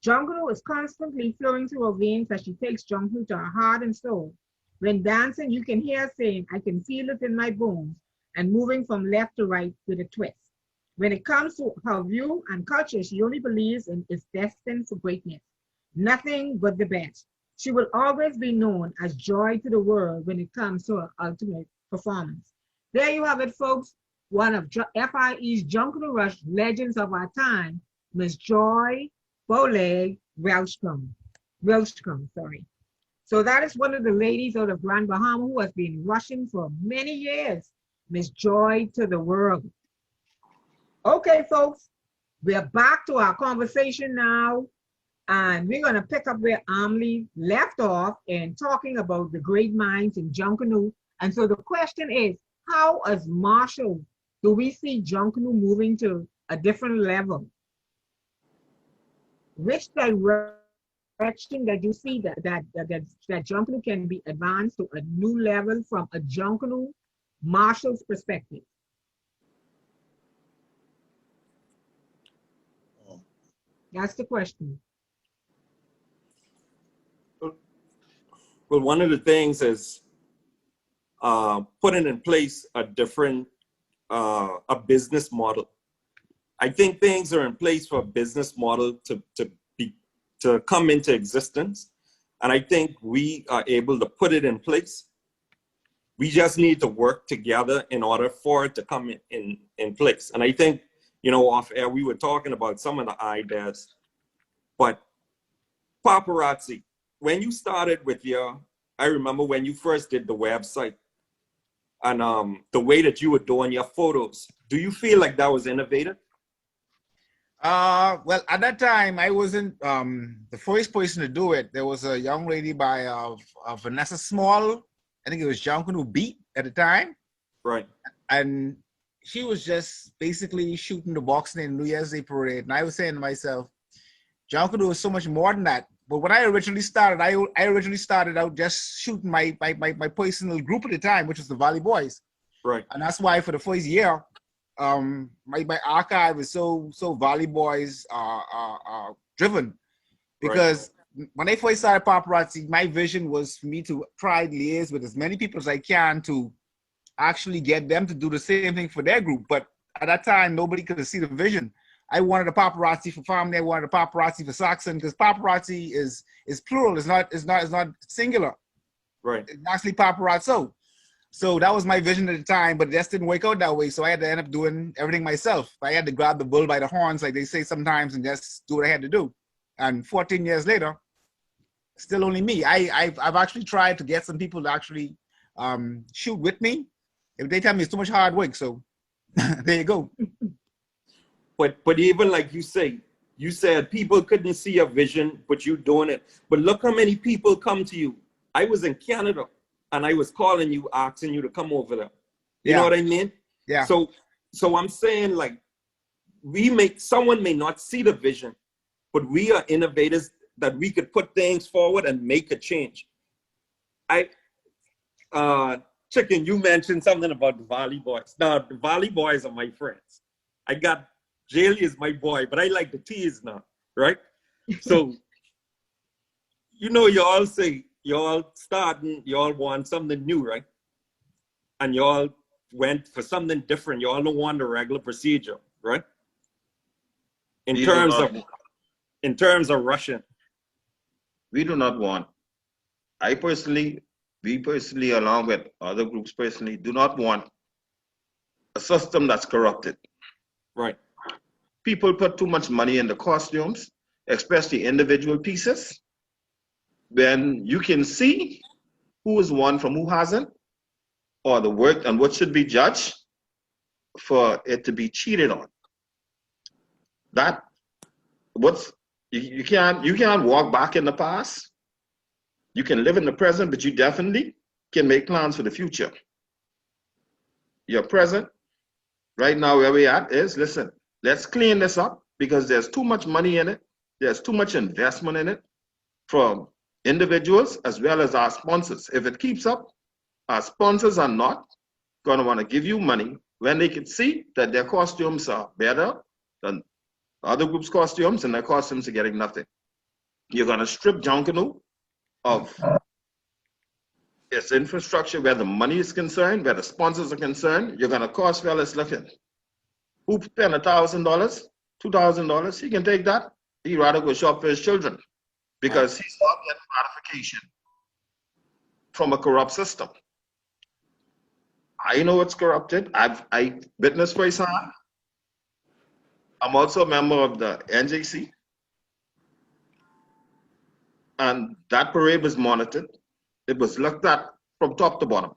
Junkanoo is constantly flowing through her veins as she takes Junkanoo to her heart and soul. When dancing, you can hear her saying, I can feel it in my bones, and moving from left to right with a twist. When it comes to her view and culture, she only believes in is destined for greatness. Nothing but the best. She will always be known as Joy to the World when it comes to her ultimate performance. There you have it, folks. One of FIE's Junkanoo Rush legends of our time, Miss Joy Bowleg Welshcombe. So that is one of the ladies out of Grand Bahama who has been rushing for many years, Miss Joy to the World. Okay, folks, we're back to our conversation now. And we're going to pick up where Amelie left off and talking about the great minds in Junkanoo. And so the question is, how as Marshall do we see Junkanoo moving to a different level? Which direction that you see that Junkanoo can be advanced to a new level from a Junkanoo Marshall's perspective? That's the question. Well, one of the things is putting in place a different a business model. I think things are in place for a business model to come into existence, and I think we are able to put it in place. We just need to work together in order for it to come in place. And I think, you know, off air we were talking about some of the ideas, but paparazzi. When you started with I remember when you first did the website and the way that you were doing your photos, do you feel like that was innovative? Well, at that time, I wasn't the first person to do it. There was a young lady by Vanessa Small. I think it was Junkanoo Beat at the time. Right. And she was just basically shooting the boxing in New Year's Day parade. And I was saying to myself, Junkanoo is so much more than that. But when I originally started, I originally started out just shooting my personal group at the time, which was the Valley Boys. Right. And that's why for the first year, my archive is so Valley Boys driven, because when I first started paparazzi, my vision was for me to try to liaise with as many people as I can to actually get them to do the same thing for their group. But at that time, nobody could see the vision. I wanted a paparazzi for family. I wanted a paparazzi for Saxon, because paparazzi is plural. It's not singular. Right. It's actually paparazzo. So that was my vision at the time, but it just didn't work out that way. So I had to end up doing everything myself. I had to grab the bull by the horns, like they say sometimes, and just do what I had to do. And 14 years later, still only me. I've actually tried to get some people to actually shoot with me. If they tell me it's too much hard work, so there you go. But even like you said people couldn't see your vision, but you doing it. But look how many people come to you. I was in Canada and I was calling you, asking you to come over there. You know what I mean? Yeah. So I'm saying, like, someone may not see the vision, but we are innovators that we could put things forward and make a change. Chicken, you mentioned something about the Valley Boys. Now, the Valley Boys are my friends. I got Jaylee is my boy, but I like the tease now, right? So, you know, you all say, you all starting, you all want something new, right? And you all went for something different. You all don't want the regular procedure, right? In terms of Russian. We do not want. We personally, along with other groups personally, do not want a system that's corrupted. Right. People put too much money in the costumes, especially individual pieces, when you can see who is won from who hasn't, or the work and what should be judged for it to be cheated on. You can't walk back in the past. You can live in the present, but you definitely can make plans for the future. Your present, right now where we're at is, listen, let's clean this up, because there's too much money in it. There's too much investment in it from individuals as well as our sponsors. If it keeps up, our sponsors are not going to want to give you money when they can see that their costumes are better than other groups' costumes and their costumes are getting nothing. You're going to strip Junkanoo of its infrastructure where the money is concerned, where the sponsors are concerned. You're going to cost fellas looking. Who spent $1,000, $2,000? He can take that. He'd rather go shop for his children, because he's not getting gratification from a corrupt system. I know it's corrupted. I witnessed firsthand. I'm also a member of the NJC. And that parade was monitored. It was looked at from top to bottom.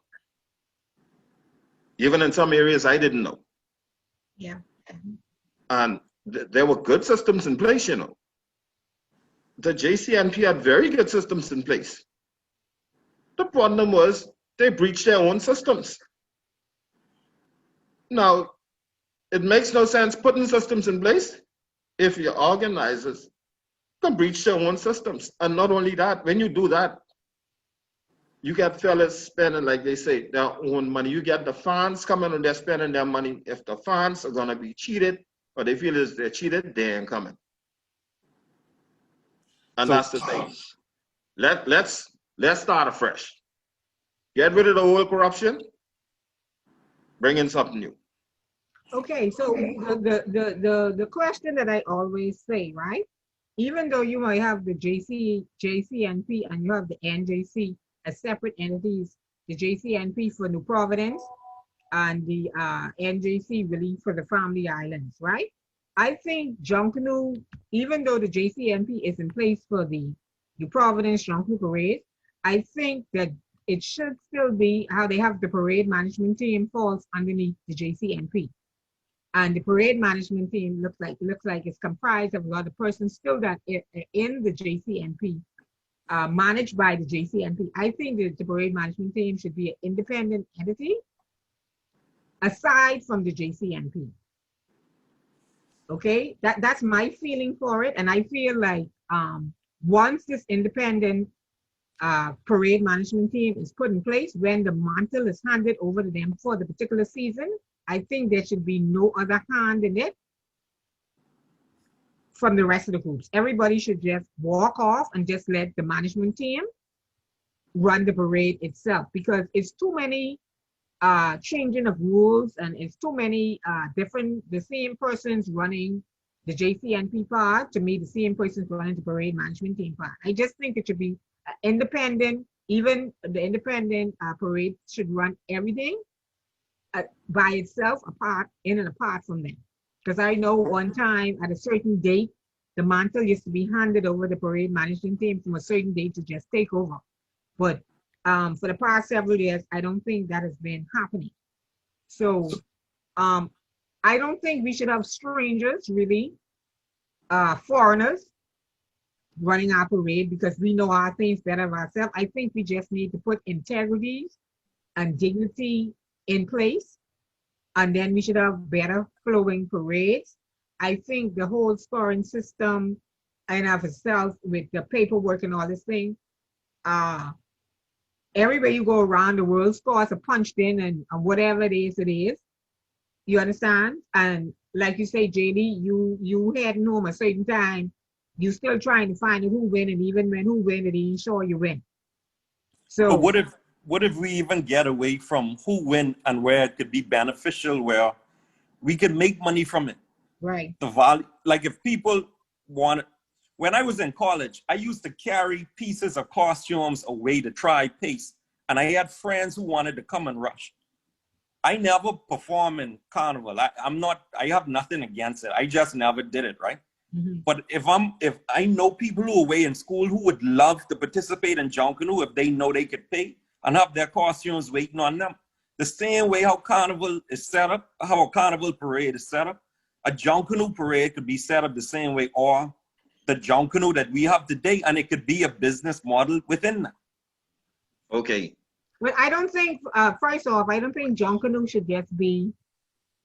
Even in some areas I didn't know. Yeah. And there were good systems in place, you know. the JCNP had very good systems in place. The problem was they breached their own systems. Now, it makes no sense putting systems in place if your organizers can breach their own systems. And not only that, when you do that, you get fellas spending, like they say, their own money. You get the fans coming and they're spending their money. If the fans are gonna be cheated or they feel as they're cheated, they ain't coming. And So- that's the thing. Let's start afresh. Get rid of the old corruption, bring in something new. Okay, so the question that I always say, right? Even though you might have the JCNP and you have the NJC as separate entities, the JCNP for New Providence and the NJC really for the Family Islands, right? I think Junkanoo, even though the JCNP is in place for the New Providence Junkanoo Parade, I think that it should still be how they have the parade management team falls underneath the JCNP. And the parade management team looks like it's comprised of a lot of persons still that in the JCNP, managed by the JCNP. I think that the parade management team should be an independent entity aside from the JCNP. Okay, that's my feeling for it. And I feel like once this independent parade management team is put in place, when the mantle is handed over to them for the particular season, I think there should be no other hand in it from the rest of the groups. Everybody should just walk off and just let the management team run the parade itself, because it's too many changing of rules and it's too many the same persons running the JCNP part, to me, the same persons running the parade management team part. I just think it should be independent. Even the independent parade should run everything by itself, apart, in and apart from them. Because I know one time at a certain date, the mantle used to be handed over the parade management team from a certain date to just take over. But for the past several years, I don't think that has been happening. So I don't think we should have strangers, really, foreigners, running our parade, because we know our things better of ourselves. I think we just need to put integrity and dignity in place, and then we should have better flowing parades. I think the whole scoring system in of itself with the paperwork and all this thing, everywhere you go around the world, scores are punched in and whatever it is, you understand? And like you say, JD, you heading home a certain time, you still trying to find who win, and even when who win, it ain't sure you win. So but what if we even get away from who win and where it could be beneficial, where we could make money from it? right. The value, like if people want, when I was in college, I used to carry pieces of costumes away to try pace. And I had friends who wanted to come and rush. I never perform in carnival. I have nothing against it. I just never did it, right? Mm-hmm. But if I know people who are away in school who would love to participate in Junkanoo if they know they could pay and have their costumes waiting on them. The same way how carnival is set up, how a carnival parade is set up, a Junkanoo parade could be set up the same way, or the Junkanoo that we have today, and it could be a business model within that. Okay. But I don't think, first off, I don't think Junkanoo should just be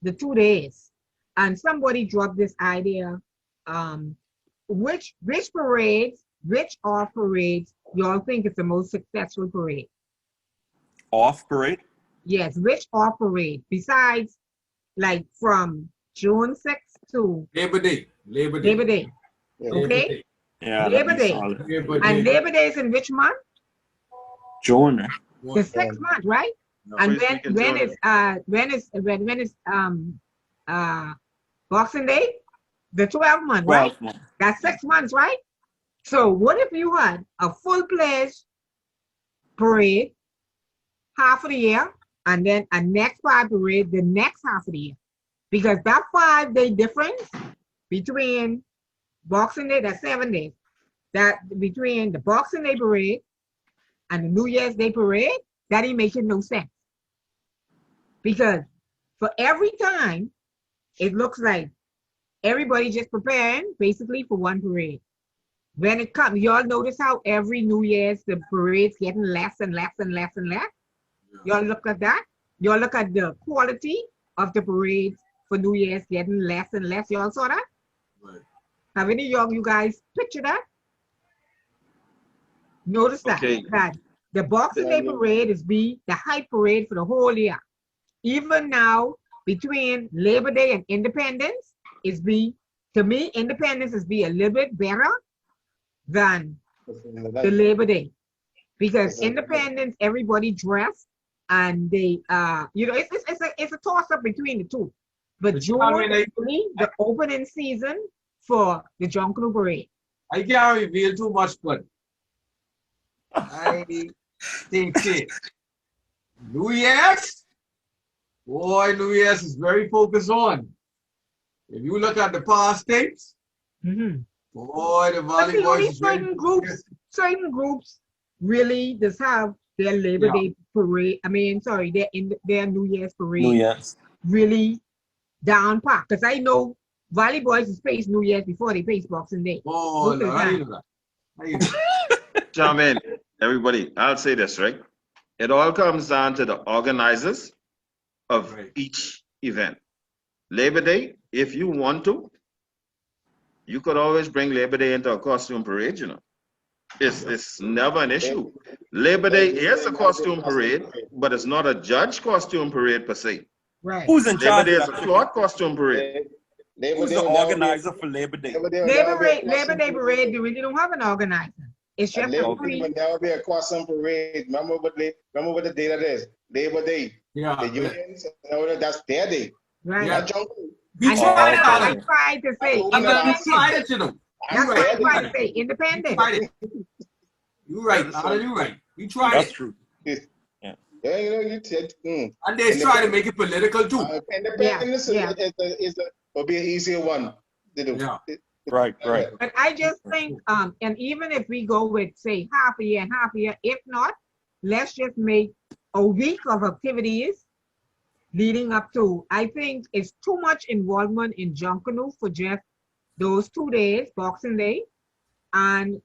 the 2 days. And somebody dropped this idea, which parades, which off parades, y'all think is the most successful parade? Off parade? Yes, which off parade? Besides, like from June 6th to Labor Day. Labor Day. Yeah. Okay? Yeah, Labor Day. And Labor Day is in which month? June, eh? The 6th month, right? No, And we're speaking when Jordan. is Boxing Day? The 12th month, right? 12 months. That's 6 months, right? So what if you had a full-fledged parade half of the year, and then a next 5 parade the next half of the year? Because that 5-day difference between Boxing Day, that's 7 days, that between the Boxing Day parade and the New Year's Day parade, that ain't making no sense. Because for every time, it looks like everybody just preparing basically for one parade. when it comes, y'all notice how every New Year's the parade's getting less and less and less and less. Y'all look at that. Y'all look at the quality of the parades for New Year's getting less and less. Y'all saw that? Right. Have any of you guys picture that? Notice that, Okay. that the Boxing Day parade is the hype parade for the whole year. Even now, between Labor Day and Independence, to me, Independence is a little bit better than the Labor Day. Because Independence, everybody dressed and they, it's a toss up between the two. But June is really the opening season for the Junkanoo parade. I can't reveal too much, but I think it. New Year's, boy, New Year's is very focused on. If you look at the past tapes, boy, the Valley Boys is certain groups really just have their Labor Day parade. I mean, sorry, their New Year's parade. New Year's. Really down pat. Because I know Valley Boys is face New Year's before they face Boxing Day. Oh, no, I know that. Charmaine, everybody, I'll say this, right? It all comes down to the organizers of each event. Labor Day, if you want to, you could always bring Labor Day into a costume parade, you know. It's never an issue. Labor Day is a costume parade, but it's not a judge costume parade per se. Right. Who's in charge? Labor Day is a cloth costume parade. Who's the organizer for Labor Day? Labor Day parade, they really don't have an organizer. It's just Labor Day would never be a costume parade. Remember what the day that is? Labor Day. Yeah. The unions, that's their day. Right. Not Junkanoo. We tried I tried to say it to them. That's what I tried to say. Independent. You're right. You're right. We tried That's it. true. Yeah, you know, you said. And they try to make it political too. Independence will be an easier one to do. Yeah. Right. But I just think, and even if we go with, say, half a year, if not, let's just make a week of activities leading up to, I think it's too much involvement in Junkanoo for just those 2 days, Boxing Day and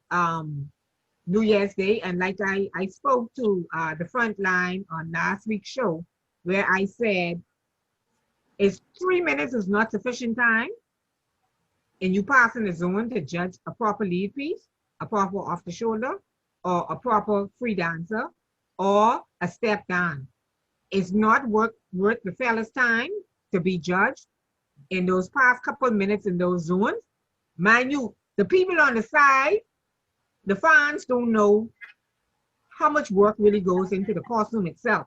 New Year's Day. And like I spoke to the front line on last week's show, where I said, 3 minutes is not sufficient time, and you pass in the zone to judge a proper lead piece, a proper off the shoulder, or a proper free dancer, or a step down. It's not worth the fella's time to be judged in those past couple of minutes in those zones. Mind you, the people on the side, the fans don't know how much work really goes into the costume itself.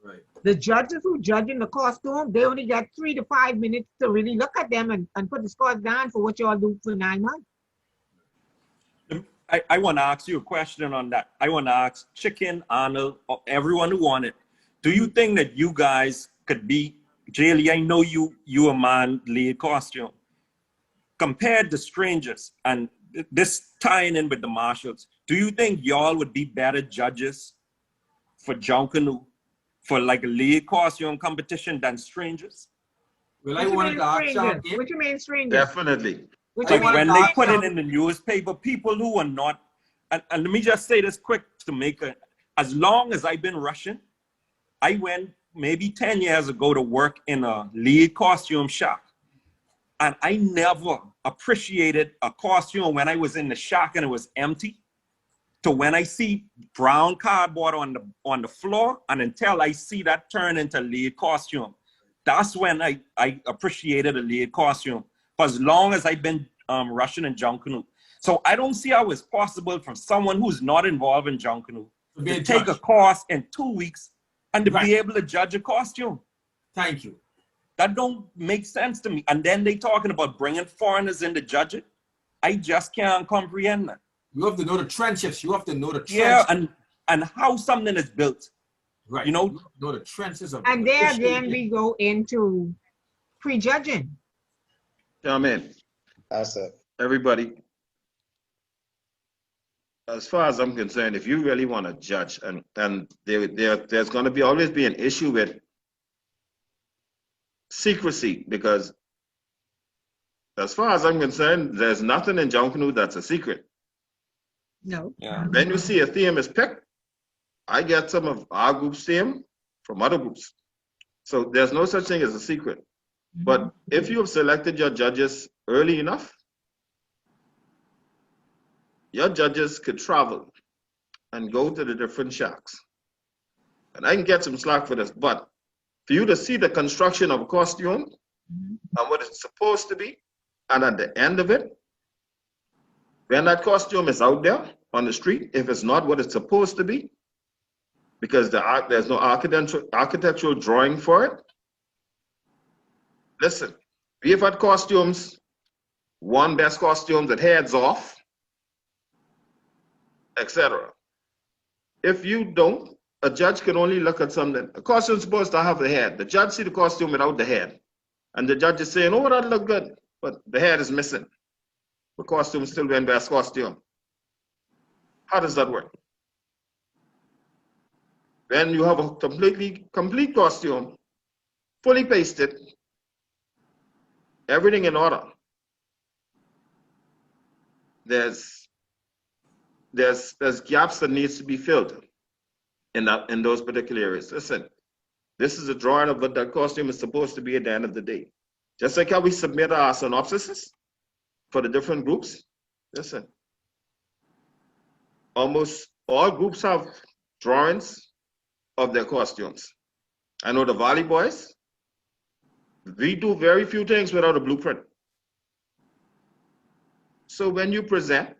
Right. The judges who judging the costume, they only got 3 to 5 minutes to really look at them and put the scores down for what y'all do for 9 months. I want to ask you a question on that. I want to ask Chicken, Arnold, everyone who wanted. Do you think that you guys could be, Jaylee, I know you a man lead costume, compared to strangers, and this tying in with the Marshals, do you think y'all would be better judges for Junkanoo, for like a lead costume competition than strangers? Well, I wanted to ask y'all. What you mean strangers? Definitely. Like when they put it in the newspaper, people who are not, and let me just say this quick to make it, as long as I've been rushing, I went maybe 10 years ago to work in a lead costume shop. And I never appreciated a costume when I was in the shop and it was empty, to when I see brown cardboard on the floor, and until I see that turn into lead costume. That's when I appreciated a lead costume. For as long as I've been rushing in Junkanoo. So I don't see how it's possible for someone who's not involved in Junkanoo to take a course in 2 weeks and to be able to judge a costume. Thank you. That don't make sense to me. And then they talking about bringing foreigners in to judge it. I just can't comprehend that. You have to know the trenches. You have to know the trenches. Yeah, and how something is built. Right. You know the trenches of. And there again we go into prejudging. Charmaine. That's it. Everybody, as far as I'm concerned, if you really want to judge, and there's going to always be an issue with secrecy, because as far as I'm concerned, there's nothing in Junkanoo that's a secret. No. Yeah. When you see a theme is picked, I get some of our group's theme from other groups. So there's no such thing as a secret. But if you have selected your judges early enough, your judges could travel and go to the different shacks. And I can get some slack for this, but for you to see the construction of a costume and what it's supposed to be, and at the end of it, when that costume is out there on the street, if it's not what it's supposed to be, because there's no architectural drawing for it. Listen, we have had costumes, won best costumes that heads off, etc. If you don't, a judge can only look at something. A costume is supposed to have the head. The judge see the costume without the head. And the judge is saying, oh, that look good, but the head is missing. The costume is still wearing best costume. How does that work? When you have a complete costume, fully pasted, everything in order, there's gaps that needs to be filled in those particular areas. Listen, this is a drawing of what that costume is supposed to be at the end of the day. Just like how we submit our synopsises for the different groups. Listen, almost all groups have drawings of their costumes. I know the Valley Boys, we do very few things without a blueprint. So when you present,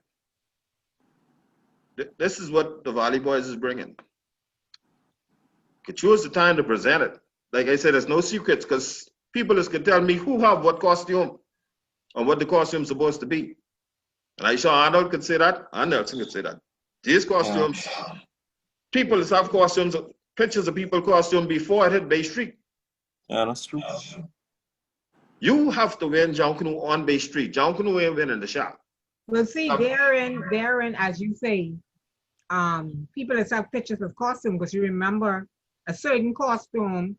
this is what the Valley Boys is bringing. You could choose the time to present it. Like I said, there's no secrets because people can tell me who have what costume and what the costume is supposed to be. And I sure Arnold could say that, and Nelson could say that. These costumes, people have costumes, pictures of people costume before it hit Bay Street. Yeah, that's true. You have to win Junkanoo on Bay Street. Junkanoo ain't winning the shop. Well, see, therein, as you say, people that have pictures of costume, because you remember a certain costume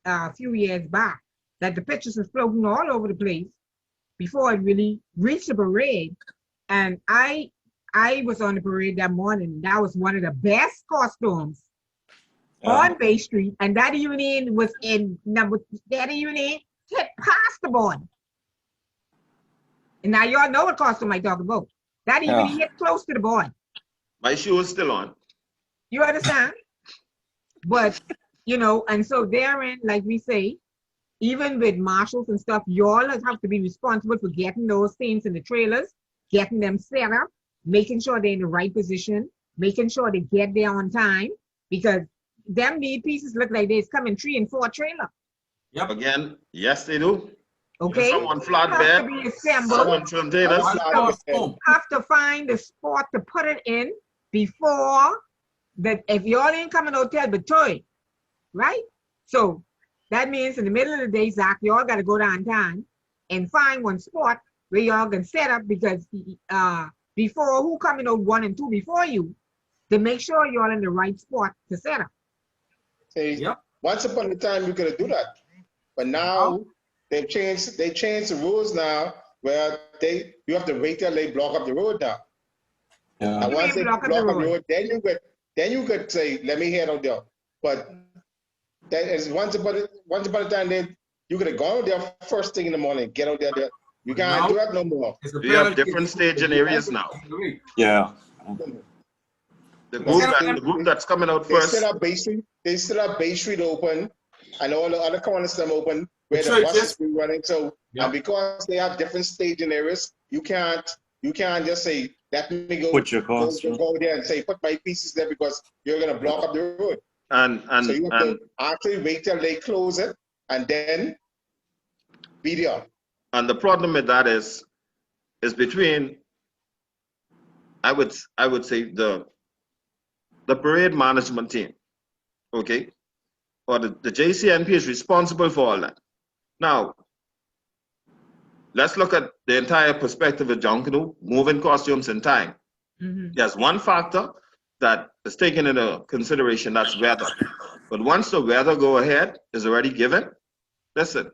a few years back that the pictures was floating all over the place before it really reached the parade. And I was on the parade that morning. That was one of the best costumes on Bay Street, and that evening was in number. That evening hit past the board. And now y'all know what costume I talk about. That evening hit close to the board. My shoe is still on. You understand? But you know, and so therein, like we say, even with marshals and stuff, y'all have to be responsible for getting those things in the trailers, getting them set up, making sure they're in the right position, making sure they get there on time, because them lead pieces look like they're coming 3 and 4 trailer. Yep. Again, yes, they do. Okay. Someone flatbed, someone containers. Have to find the spot to put it in before that. If y'all ain't coming hotel but toy, right? So that means in the middle of the day, Zach, y'all got to go downtown and find one spot where y'all can set up, because before who coming out 1 and 2 before you, to make sure y'all in the right spot to set up. See, once upon a time you could do that, but now they've changed. They changed the rules now, where you have to wait till they block up the road now. And once they block up the road, then you could say, let me head out there. But that is once upon a time you could have gone out there first thing in the morning, get out there. You can't do that no more. We have different staging areas now. Yeah. The group that's coming out first. They still have Bay Street open, and all the other corners them open where the buses be running. So and because they have different staging areas, you can't just say, let me go go there and say put my pieces there, because you're gonna block up the road. And so you have to actually wait till they close it and then be there. And the problem with that is between, I would say the parade management team, okay, or the JCNP is responsible for all that. Now, let's look at the entire perspective of Junkanoo, moving costumes in time. There's one factor that is taken into consideration, that's weather. But once the weather go ahead is already given, listen,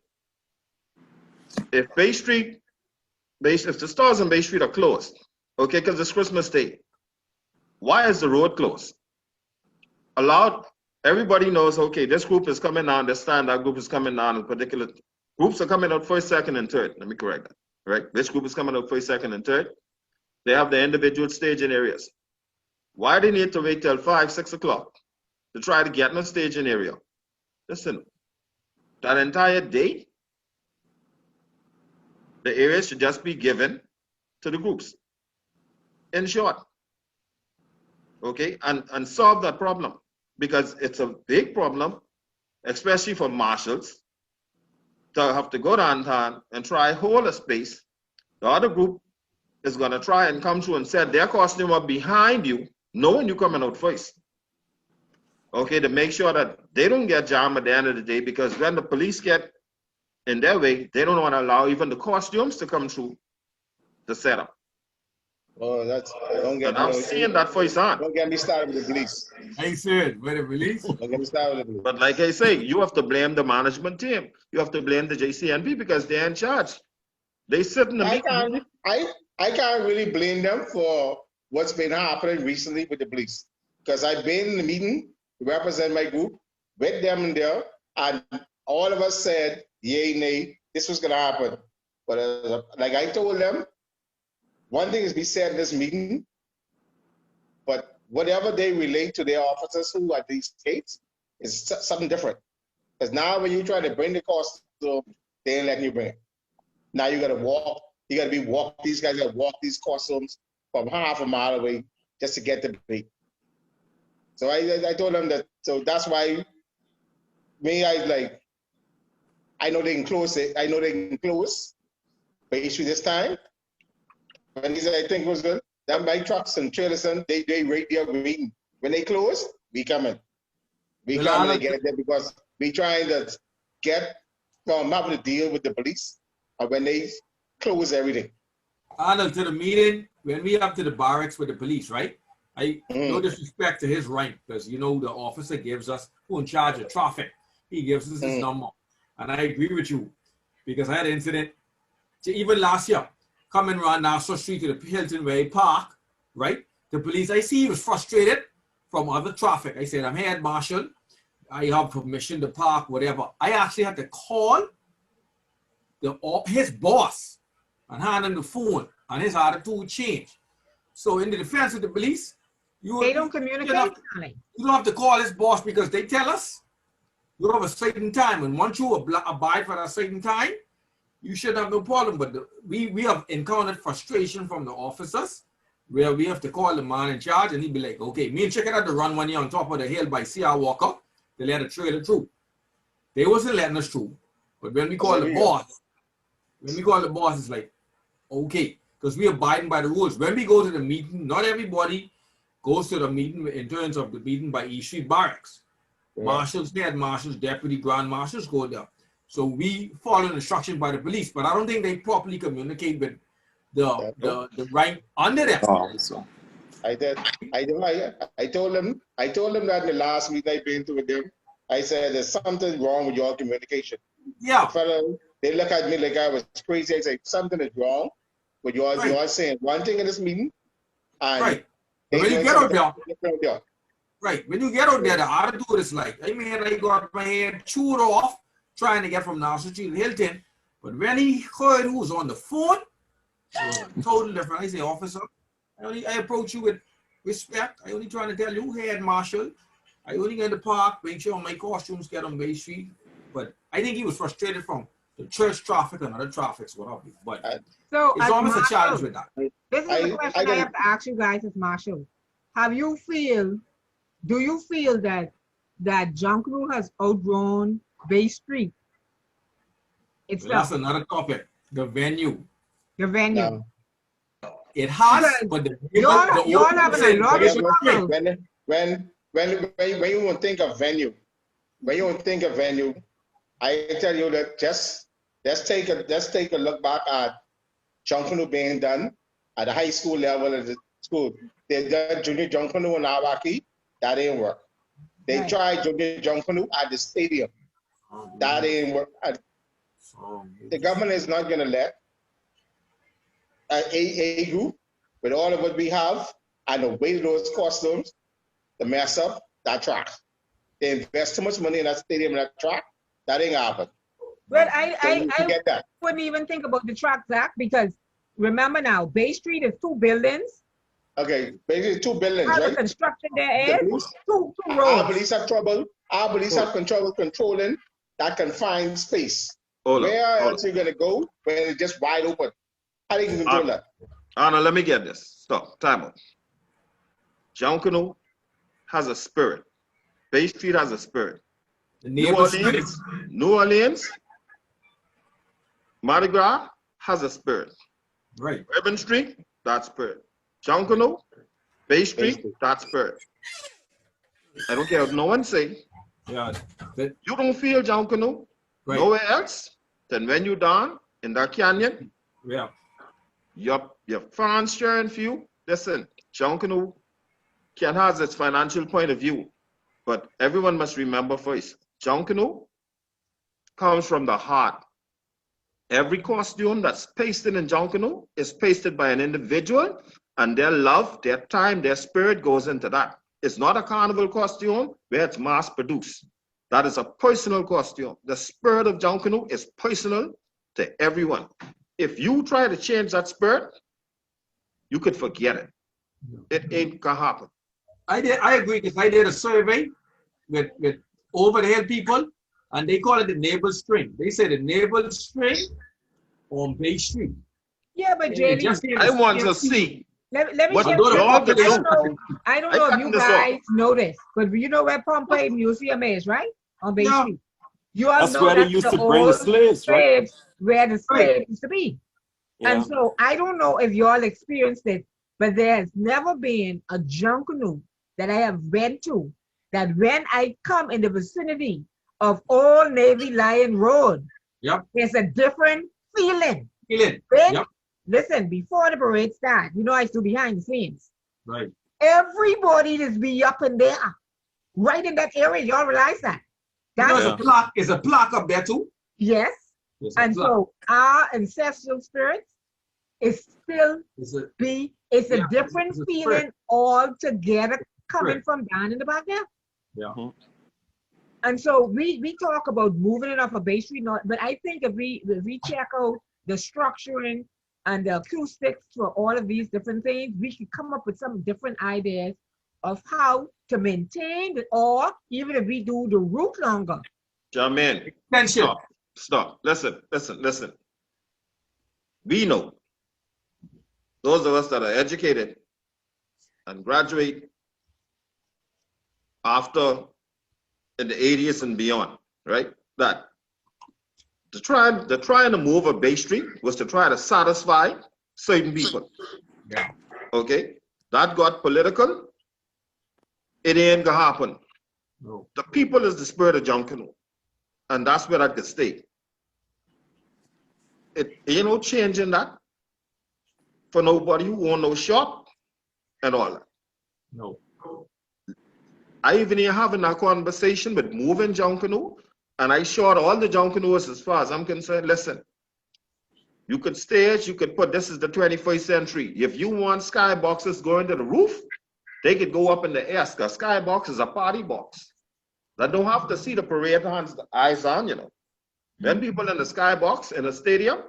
if if the stores on Bay Street are closed, okay, because it's Christmas Day, why is the road closed? Allowed, everybody knows, okay, this group is coming on, this stand, that group is coming on, in particular groups are coming out first, second, and third. Let me correct that, right? Which group is coming out first, second, and third? They have the individual staging areas. Why do they need to wait till 5, 6 o'clock to try to get in a staging area? Listen, that entire day, the area should just be given to the groups. In short, okay, and solve that problem, because it's a big problem, especially for marshals, to have to go downtown and try hold a space. The other group is going to try and come through and set their costume up behind you, knowing you're coming out first. Okay, to make sure that they don't get jammed at the end of the day, because when the police get in their way, they don't want to allow even the costumes to come through the setup. Oh, that's, don't get And I'm seeing that firsthand. Don't get me started with the police. I said, with the police. Don't get me started with the police. But like I say, you have to blame the management team. You have to blame the JCNP because they're in charge. They sit in the meeting. I can't really blame them for what's been happening recently with the police, because I've been in the meeting to represent my group with them in there, and all of us said, yay, nay, this was going to happen. But like I told them, one thing is be said in this meeting, but whatever they relate to their officers who are these states is something different. Because now when you try to bring the costume, they ain't letting you bring it. Now you got to walk. You got to these guys got to walk these costumes from half a mile away just to get the bait. So I told them that, so that's why I know they can close it. I know they can close the issue this time. When he said, I think it was good, that my trucks and trailers, they rate their meeting. When they close, we coming. We coming to get it there because we trying to get from having to deal with the police when they close everything. Arnold, to the meeting, when we up to the barracks with the police, right? No disrespect to his rank, because you know the officer gives us, who in charge of traffic, he gives us his number. And I agree with you, because I had an incident, even last year, coming around Nassau Street to the Hilton Way Park, right? The police, I see he was frustrated from other traffic. I said, I'm head marshal. I have permission to park, whatever. I actually had to call his boss and hand him the phone, and his attitude changed. So in the defense of the police, they don't communicate. You don't have to call his boss because they tell us you have a certain time, and once you abide for that certain time, you should have no problem. But we have encountered frustration from the officers where we have to call the man in charge and he'd be like, okay, me and Chicken had to run one year on top of the hill by C.R. Walker to let the trailer through. They wasn't letting us through. But when we call the boss, it's like, okay, because we are abiding by the rules. When we go to the meeting, not everybody goes to the meeting in terms of the meeting by East Street Barracks. Yeah. Marshals, head marshals, deputy grand marshals go there. So we follow instructions by the police, but I don't think they properly communicate with the rank under them. Oh, so. I told them that in the last meeting I've been to with them. I said there's something wrong with your communication. Yeah. They look at me like I was crazy. I say something is wrong with you all saying one thing in this meeting. And when you get out there, when you get out there, the attitude is like, I mean, I got my head chewed off trying to get from Nassau Street to Hilton. But when he heard who was on the phone, it was totally different. I say, officer, I approach you with respect. I only trying to tell you, head marshal, I only get in the park, make sure my costumes get on Bay Street. But I think he was frustrated from the church traffic and other traffics, whatever. But so it's almost a challenge with that. This is the question I have to ask you guys as marshal. Do you feel that Junkanoo has outgrown Bay Street itself? Well, that's another topic. The venue. The venue. No. It has, but you're having a lot of trouble. When you won't think of venue, I tell you that just let's take a look back at Junkanoo being done at the high school level of the school. They done junior Junkanoo in Awaki, that didn't work. They tried junior Junkanoo at the stadium, that didn't work. The government is not going to let a group with all of what we have And the way those costumes, the mess up, that track. They invest too much money in that stadium and that track, that ain't happen. Well, So you forget that. wouldn't even think about the track, Zach, because remember now, Bay Street is 2 buildings. Okay, basically 2 buildings, How the right? construction there The is police, two our roads. police have trouble. Our police have trouble controlling that confined space. Where else are you gonna go when it's just wide open? How do you control that? Anna, let me get this. Stop. Time out. Junkanoo has a spirit. Bay Street has a spirit. New Orleans, Mardi Gras has a spirit. Right. Urban Street, that spirit. Junkanoo, Bay Street, that spirit. I don't care what no one say. Yeah. You don't feel Junkanoo nowhere else than when you down in that canyon. Yeah. Your fans sharing for you. Listen, Junkanoo can has its financial point of view, but everyone must remember first, Junkanoo comes from the heart. Every costume that's pasted in Junkanoo is pasted by an individual, and their love, their time, their spirit goes into that. It's not a carnival costume where it's mass produced. That is a personal costume. The spirit of Junkanoo is personal to everyone. If you try to change that spirit, you could forget it. It ain't gonna happen. I agree, because I did a survey with over the head people, and they call it the naval string. They say the naval string on Bay Street. Yeah, but Jamie, I want to see. Let me what just, I don't know if you guys know this, but you know where Pompeii Museum is, right? On Bay Street. You all That's know where they that's used the to bring the old slaves, right? where the slaves used to be. Yeah. And so I don't know if you all experienced it, but there has never been a Junkanoo that I have been to that when I come in the vicinity of Old Navy Lion Road, it's a different feeling. Listen, before the parade starts, you know I stood behind the scenes. Right. Everybody just be up in there, right in that area. Y'all realize that? There's a plaque. Is a plaque up there too? Yes. And so our ancestral spirits is still it's a different feeling altogether coming from down in the back there. Yeah. And so we talk about moving it off of Bay Street, but I think if we check out the structuring and the acoustics for all of these different things, we could come up with some different ideas of how to maintain it, or even if we do the route longer. Jermaine, stop. Listen. We know, those of us that are educated and graduate after in the 80s and beyond, right? That the trying to move a Bay Street was to try to satisfy certain people. Yeah. Okay? That got political. It ain't gonna happen. No. The people is the spirit of Junkanoo. And that's where that could stay. It ain't no change in that for nobody who own no shop and all that. No. I even here having that conversation with moving Junkanoo, and I showed all the Junkanoos as far as I'm concerned, listen, you could stage, you could put, this is the 21st century. If you want skyboxes going to the roof, they could go up in the air, because skybox is a party box. That don't have to see the parade eyes on, you know. When people in the skybox in the stadium,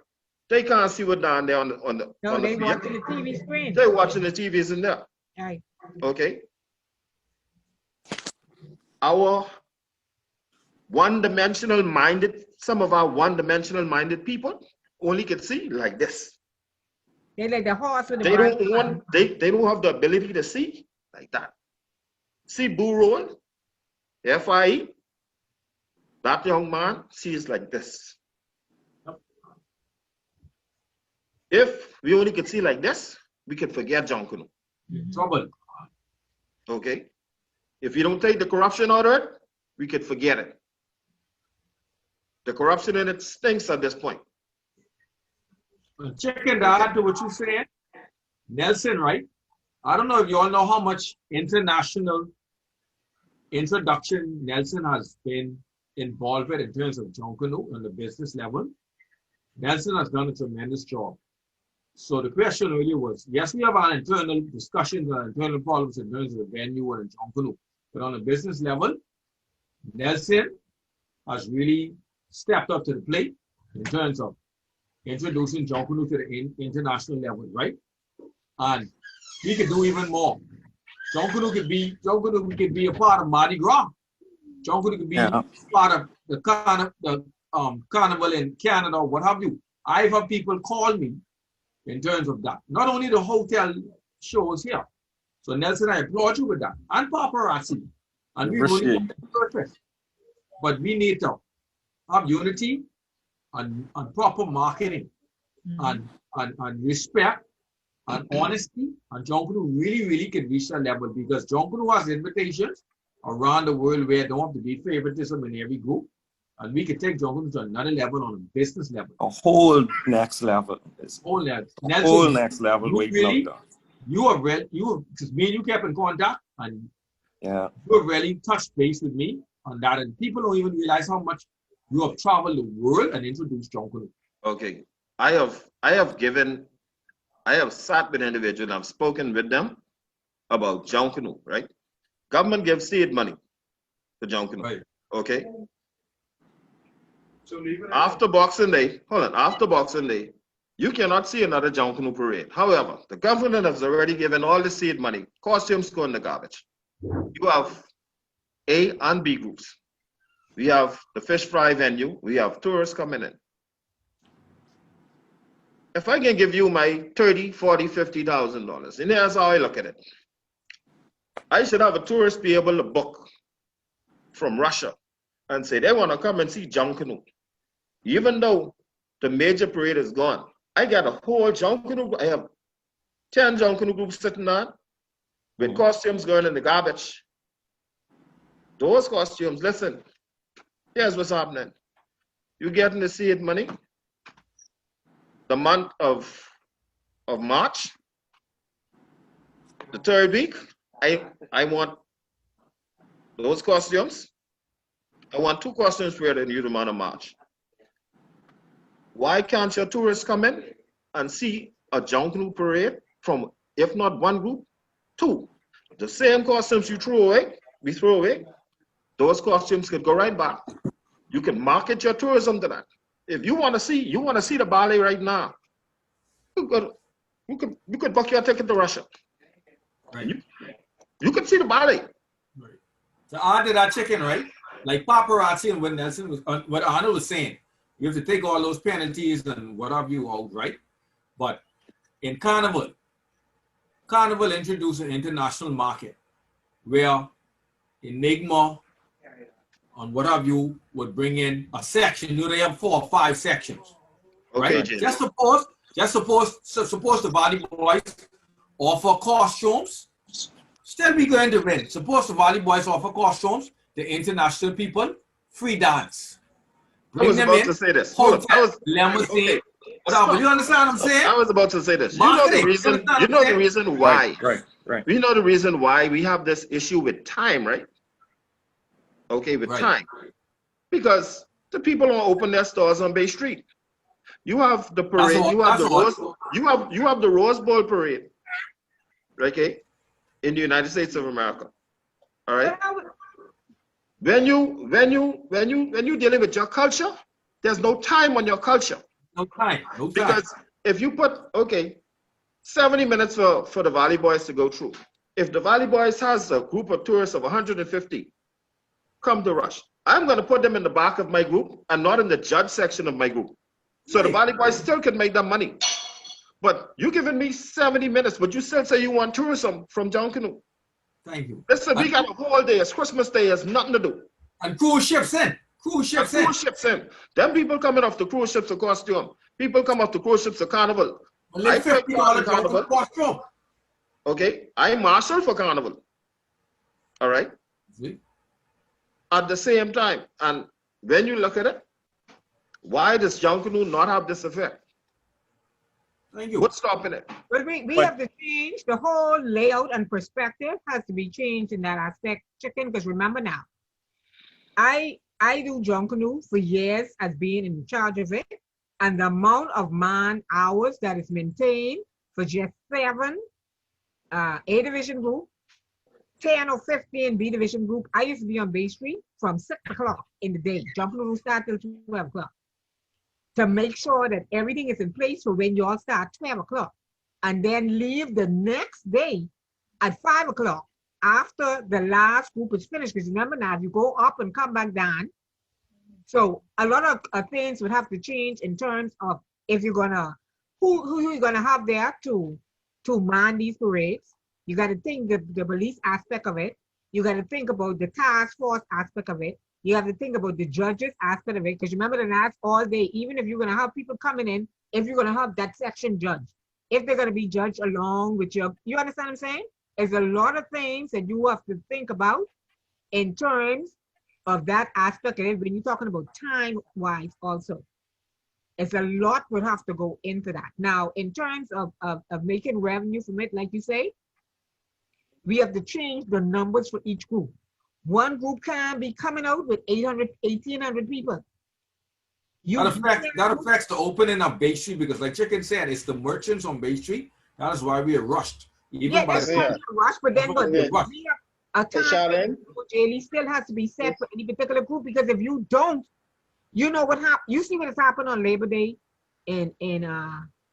they can't see what down there on the they field. watching the TV screen. They're watching the TVs in there. Right. Okay. Our one-dimensional minded, some of our one-dimensional minded people only can see like this. They like the horse with the they don't have the ability to see like that. See Boo Roll, FIE, that young man sees like this. If we only could see like this, we could forget Junkanoo. Trouble. Okay. If you don't take the corruption out of it, we could forget it. The corruption in it stinks at this point. Checking that to what you said, Nelson, right? I don't know if you all know how much international introduction Nelson has been involved with in terms of Junkanoo on the business level. Nelson has done a tremendous job. So the question really was, yes, we have our internal discussions and internal problems in terms of the venue and Junkanoo, but on a business level, Nelson has really stepped up to the plate in terms of introducing Junkanoo to the international level, right? And we could do even more. Junkanoo could be a part of Mardi Gras. Junkanoo could be part of the carnival in Canada, or what have you. I've had people call me in terms of that. Not only the hotel shows here. So Nelson, I applaud you with that. And paparazzi. And we really perfect. But we need to have unity and proper marketing and respect and honesty. And Junkanoo really can reach that level, because Junkanoo has invitations around the world where there don't have to be favoritism in every group. And we can take Junkanoo to another level on a business level. A whole next level. Whole level. Nelson, whole next level. You have because me and you kept in contact, and you have really touched base with me on that. And people don't even realize how much you have traveled the world and introduced Junkanoo. Okay. I have sat with individuals and I've spoken with them about Junkanoo, right? Government gives seed money to Junkanoo. Right. Okay. So after Boxing Day, you cannot see another Junkanoo parade. However, the government has already given all the seed money. Costumes go in the garbage. You have A and B groups. We have the fish fry venue. We have tourists coming in. If I can give you my $30,000, $40,000, $50,000, and here's how I look at it. I should have a tourist be able to book from Russia and say they want to come and see Junkanoo. Even though the major parade is gone, I got a whole Junkanoo. I have 10 Junkanoo groups sitting on with costumes going in the garbage. Those costumes, listen, here's what's happening. You're getting the seed money. The month of March, the third week, I want those costumes. I want 2 costumes for the new month of March. Why can't your tourists come in and see a Junkanoo parade from, if not 1 group, 2? The same costumes you throw away, we throw away, those costumes could go right back. You can market your tourism to that. If you want to see the ballet right now, you could book your ticket to Russia. Right. You could see the ballet. Right. To add to that chicken, right? Like paparazzi and what Nelson was, what Arnold was saying, you have to take all those penalties and what have you out, right? But in Carnival introduced an international market where Enigma and what have you would bring in a section. You know, they have 4 or 5 sections, right? Okay, Just suppose the Valley Boys offer costumes. Still be going to win. Suppose the Valley Boys offer costumes, the international people, free dance. I was about to say this. Hold on. Limousine. Okay. Whatever. You understand what I'm saying? I was about to say this. You know the reason why. Right. We know the reason why we have this issue with time, right? Okay, with time. Because the people don't open their stores on Bay Street. You have the parade, you have the Rose Bowl parade, okay, in the United States of America. All right. When you dealing with your culture, there's no time on your culture. No time. Because if you put 70 minutes for the Valley Boys to go through, if the Valley Boys has a group of tourists of 150 come to Rush, I'm going to put them in the back of my group and not in the judge section of my group. So the Valley Boys still can make that money. But you giving me 70 minutes, but you still say you want tourism from Junkanoo. Thank you. Listen, we got a whole day. It's Christmas Day. It's nothing to do. And cruise ships in. Cruise ships in. Them people coming off the cruise ships of costume. People come off the cruise ships of Carnival. Well, I pay for Carnival. Costume. Okay, I marshal for Carnival. All right. See? At the same time, and when you look at it, why does Junkanoo not have this effect? Thank you. What's stopping it? But we have to change the whole layout and perspective has to be changed in that aspect, chicken. Because remember now, I do Junkanoo for years as being in charge of it, and the amount of man hours that is maintained for just 7 A division group, 10 or 15 B division group. I used to be on Bay Street from 6 o'clock in the day. Junkanoo start till 12 o'clock to make sure that everything is in place for when you all start 12 o'clock, and then leave the next day at 5 o'clock after the last group is finished. Because remember now, you go up and come back down. So a lot of things would have to change in terms of if you're gonna, who you're gonna have there to man these parades. You got to think the police aspect of it. You got to think about the task force aspect of it. You have to think about the judges aspect of it. Because remember, the that's all day, even if you're going to have people coming in, if you're going to have that section judged, if they're going to be judged along with you understand what I'm saying? There's a lot of things that you have to think about in terms of that aspect of it when you're talking about time-wise also. It's a lot would have to go into that. Now, in terms of making revenue from it, like you say, we have to change the numbers for each group. One group can be coming out with 800, 1,800 people. That affects the opening of Bay Street, because like Chicken said, it's the merchants on Bay Street. That is why we are rushed. Even by the time you rush, but then we have a time daily still has to be set for any particular group, because if you don't, you know what happened. You see what has happened on Labor Day in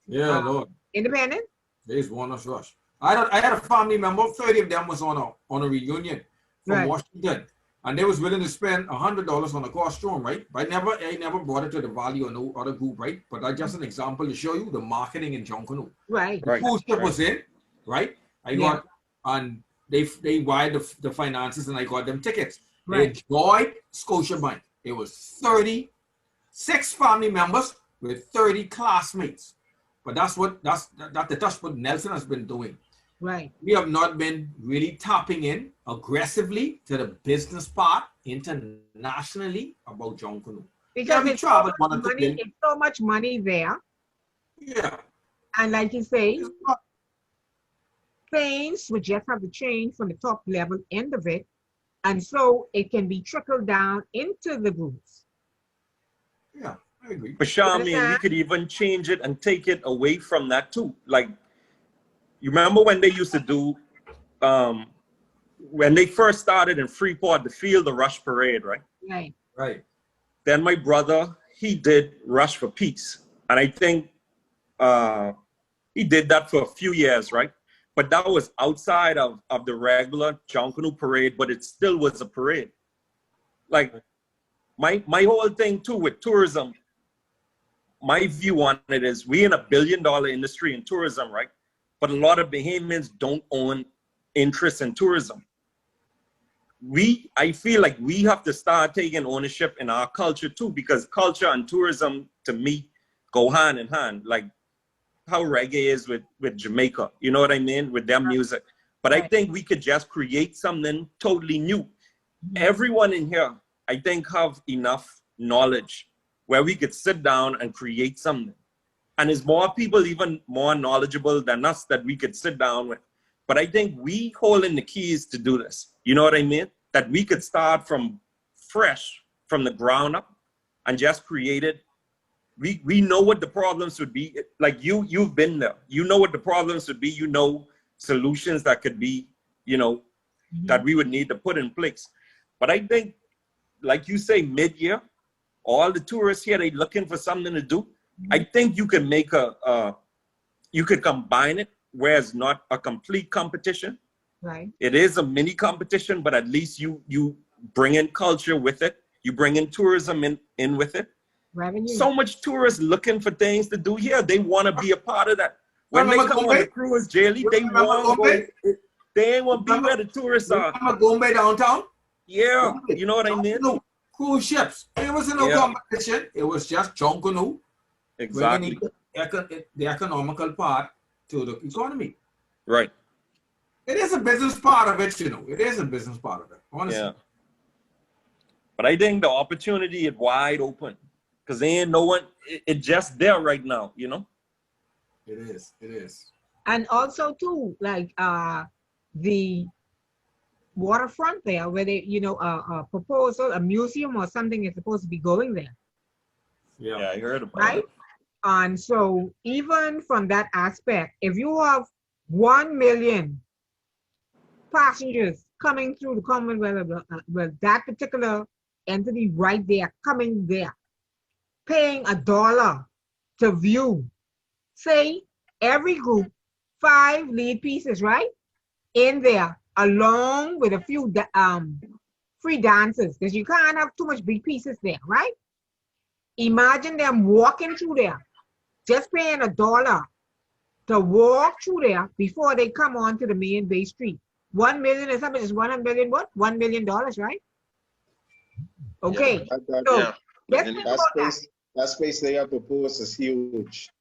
Lord. Independence? There's one of rush. I had a family member, 30 of them was on a reunion from Washington, and they was willing to spend $100 on a costume, right? But I never brought it to the value of no other group, right? But that's just an example to show you the marketing in Junkanoo. Right. The cruise ship was in, right? I got, and they wired the finances, and I got them tickets. They enjoyed Scotiabank. It was 36 family members with 30 classmates. But that's what Nelson has been doing. Right. We have not been really tapping in aggressively to the business part internationally about Junkanoo. Because it's so much money there. Yeah. And like you say, things would just have to change from the top level end of it. And so it can be trickled down into the groups. Yeah, I agree. But Charmaine, we could even change it and take it away from that too. Like, you remember when they used to do, when they first started in Freeport, the Field of Rush Parade, right? Right. Right. Then my brother, he did Rush for Peace. And I think he did that for a few years, right? But that was outside of the regular Junkanoo parade, but it still was a parade. Like, my whole thing too with tourism, my view on it is we in $1 billion industry in tourism, right? But a lot of Bahamians don't own interest in tourism. I feel like we have to start taking ownership in our culture too, because culture and tourism to me go hand in hand. Like how reggae is with Jamaica, you know what I mean? With their music. But I think we could just create something totally new. Everyone in here, I think, have enough knowledge where we could sit down and create something. And there's more people even more knowledgeable than us that we could sit down with. But I think we holding the keys to do this. You know what I mean? That we could start from fresh, from the ground up, and just create it. We know what the problems would be. Like you've been there. You know what the problems would be. You know solutions that could be, you know, that we would need to put in place. But I think, like you say, mid-year, all the tourists here, they looking for something to do. I think you can make you could combine it where it's not a complete competition. Right. It is a mini competition, but at least you bring in culture with it. You bring in tourism in with it. Revenue. So much tourists looking for things to do here. They want to be a part of that. When they come on the cruise, Jaylee, they want to go. They ain't want to be where the tourists are. Remember Gombe downtown? Yeah, you know what I mean? No, cruise ships. It wasn't no competition. It was just Junkanoo. Exactly. The economical part to the economy. Right. It is a business part of it, you know. It is a business part of it, honestly. Yeah. But I think the opportunity is wide open because there ain't no one, it's just there right now, you know? It is. It is. And also too, like the waterfront there where they, you know, a proposal, a museum or something is supposed to be going there. Yeah, I heard about right? it. And so even from that aspect, if you have 1 million passengers coming through the Commonwealth, with that particular entity right there, coming there, paying $1 to view, say every group, 5 lead pieces, right? In there, along with a few free dancers, because you can't have too much big pieces there, right? Imagine them walking through there, just paying $1 to walk through there before they come onto the main Bay Street. 1 million is how much? Is 1 million what? $1 million, right? Okay, so Yeah. let's think about that. That space they have proposed is huge.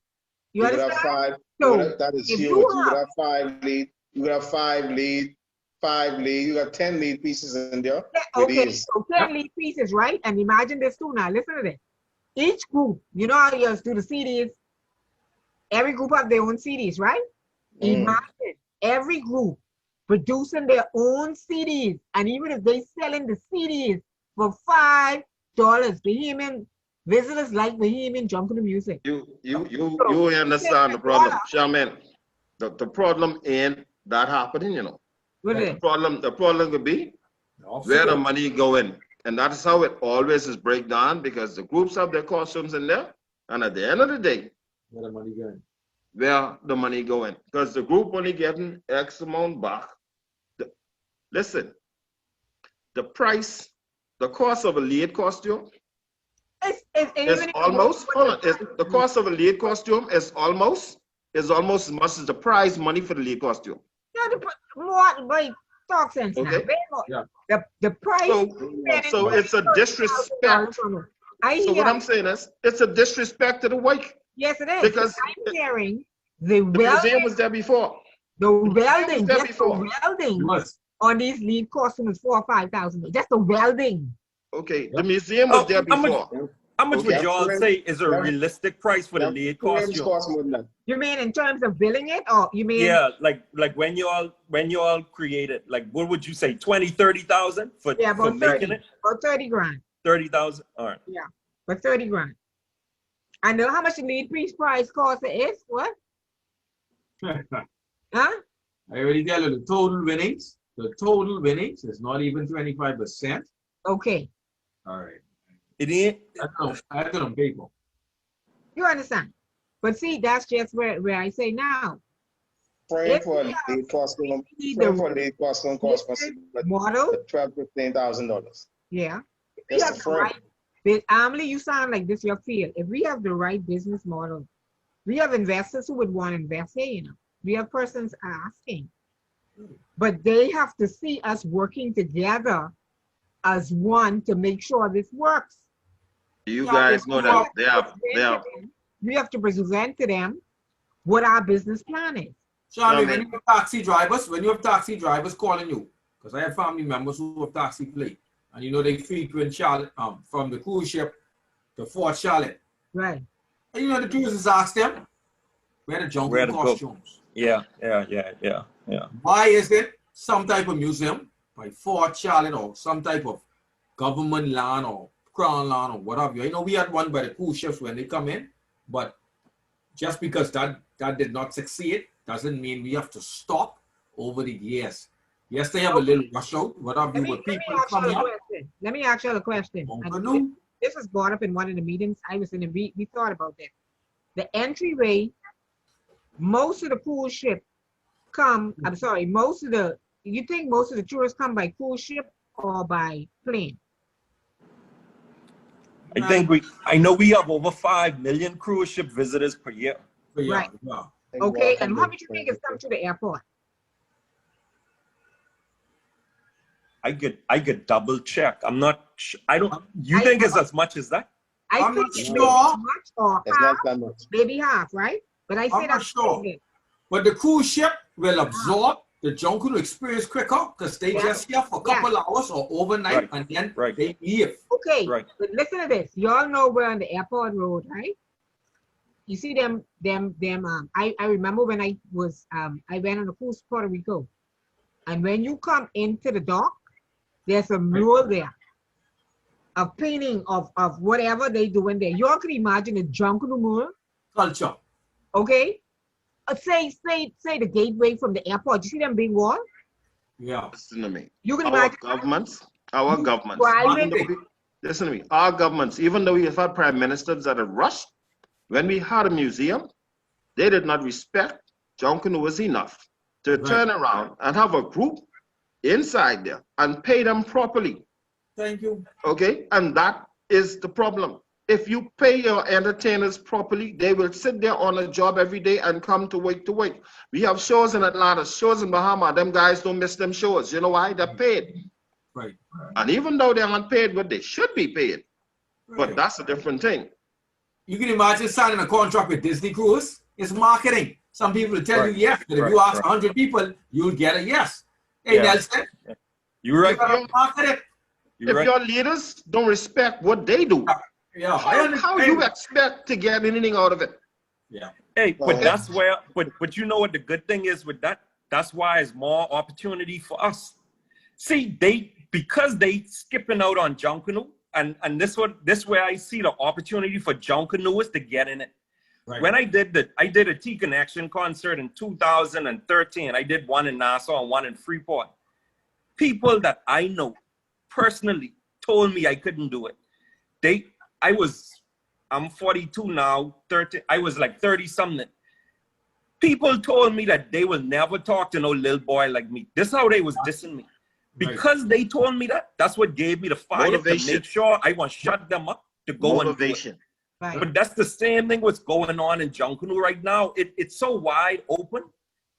You would have understand? 5. So That is if huge. you You would have, have 5 lead. You would have 5 lead. 5 lead. You got 10 lead pieces in there. okay, so 10 lead pieces, right? And imagine this too now. Listen to this. Each group, you know how you do the CDs? Every group have their own CDs, right? Imagine every group producing their own CDs, and even if they selling the CDs for $5, Bahamian visitors like Bahamian Junkanoo music. You understand the problem, Charmaine. The problem ain't that happening, you know. What is it? The problem could be where the money going. And that's how it always is break down, because the groups have their costumes in there. And at the end of the day, Where the money going? where the money going? Because the group only getting X amount back. Listen, the price, the cost of a lead costume is almost, the cost of a lead costume is almost as much as the prize money for the lead costume. Yeah, more like talk sense Okay. now. Yeah. The price. So it's a disrespect. So what I'm saying is, it's a disrespect to the white. Yes, it is. Because I'm hearing the museum was there before. The welding, there just before. the welding on these lead costumes is $4,000 or $5,000. Just the welding. Okay, the museum was there before. How much would y'all say is a realistic price for the lead costume? You mean in terms of billing it, or you mean? Yeah, like when you all create it, like what would you say, 20, 30,000 for making it? About 30 grand. 30,000. All right. Yeah, but 30 grand. I know how much the lead piece price cost is. What? Huh? I already tell you the total winnings. The total winnings is not even 25%. Okay. All right. It ain't. I got on paper. You understand? But see, that's just where I say now. Frame for a lead costume. Frame for a lead costume costs model $12,000 to $15,000. Yeah. It's a frame. Emily, you sound like this your field. If we have the right business model, we have investors who would want to invest here, you know. We have persons asking. But they have to see us working together as one to make sure this works. You guys know that they have. We have to present to them what our business plan is. Charlie, when you have taxi drivers calling you, because I have family members who have taxi plate, and you know they frequent Charlotte, from the cruise ship to Fort Charlotte. Right. And you know the cruisers ask them, where the Junkanoo costumes? Yeah. Why is it some type of museum by Fort Charlotte or some type of government land or crown land or whatever? You know, we had one by the cruise ships when they come in, but just because that did not succeed doesn't mean we have to stop over the years. Yes, they have a little rush out, whatever, but people come up. Let me ask you a question. This was brought up in one of the meetings I was in, and we thought about that. The entryway, most of the cruise ship come, you think most of the tourists come by cruise ship or by plane? I know we have over 5 million cruise ship visitors per year. Right. Okay, and how much you think is come to the airport? I could double check. I'm not. You think it's as much as that? I think it's much or half, that much. maybe half, right? But I say I'm not sure. But the cruise ship will absorb the Junkanoo experience quicker because they just here for a couple hours or overnight and then they leave. Okay, but listen to this. You all know we're on the airport road, right? You see them. I remember when I was I went on a cruise to Puerto Rico, and when you come into the dock, there's a mural there, a painting of whatever they do in there. You all can imagine a Junkanoo mural. culture. Okay? Say the gateway from the airport. You see them big wall? Yeah. Listen to me. You can Our imagine governments, driving. even though listen to me, our governments, even though we have had prime ministers that have rushed, when we had a museum, they did not respect Junkanoo was enough to turn around and have a group inside there and pay them properly. Thank you. Okay, and that is the problem. If you pay your entertainers properly, they will sit there on a job every day and come to work to work. We have shows in Atlanta, shows in Bahama. Them guys don't miss them shows. You know why? They're paid. Right. And even though they aren't paid what they should be paid, but that's a different thing. You can imagine signing a contract with Disney Cruise. It's marketing. Some people will tell you yes, but if you ask 100 people, you'll get a yes. Hey, Nelson. You're right. If your leaders don't respect what they do, how you expect to get anything out of it? Yeah. Hey, but that's where, but you know what the good thing is with that? That's why it's more opportunity for us. See, because they skipping out on Junkanoo, and this where I see the opportunity for Junkanooers to get in it. Right. When I did a T-Connection concert in 2013. I did one in Nassau and one in Freeport. People that I know personally told me I couldn't do it. I'm 42 now, 30. I was like 30 something. People told me that they will never talk to no little boy like me. This is how they was dissing me. Because they told me that, that's what gave me the fire to make sure I want to shut them up to go and do it. Right. But that's the same thing what's going on in Junkanoo right now. It's so wide open.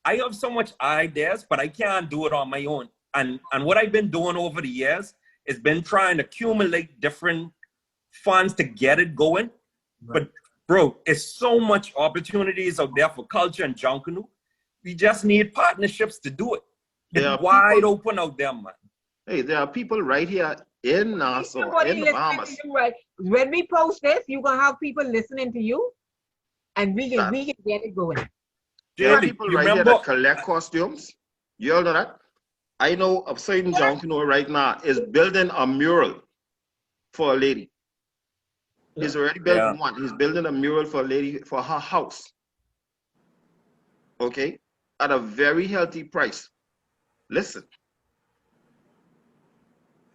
I have so much ideas, but I can't do it on my own. And what I've been doing over the years is been trying to accumulate different funds to get it going. Right. But bro, it's so much opportunities out there for culture and Junkanoo. We just need partnerships to do it. It's wide open out there, man. Hey, there are people right here in Nassau, in the Bahamas. Right. When we post this, you're gonna have people listening to you, and we can get it going. There are people right here that collect costumes. You all know that? I know of certain Junkanoo right now is building a mural for a lady. He's already built one. He's building a mural for a lady for her house. Okay, at a very healthy price. Listen,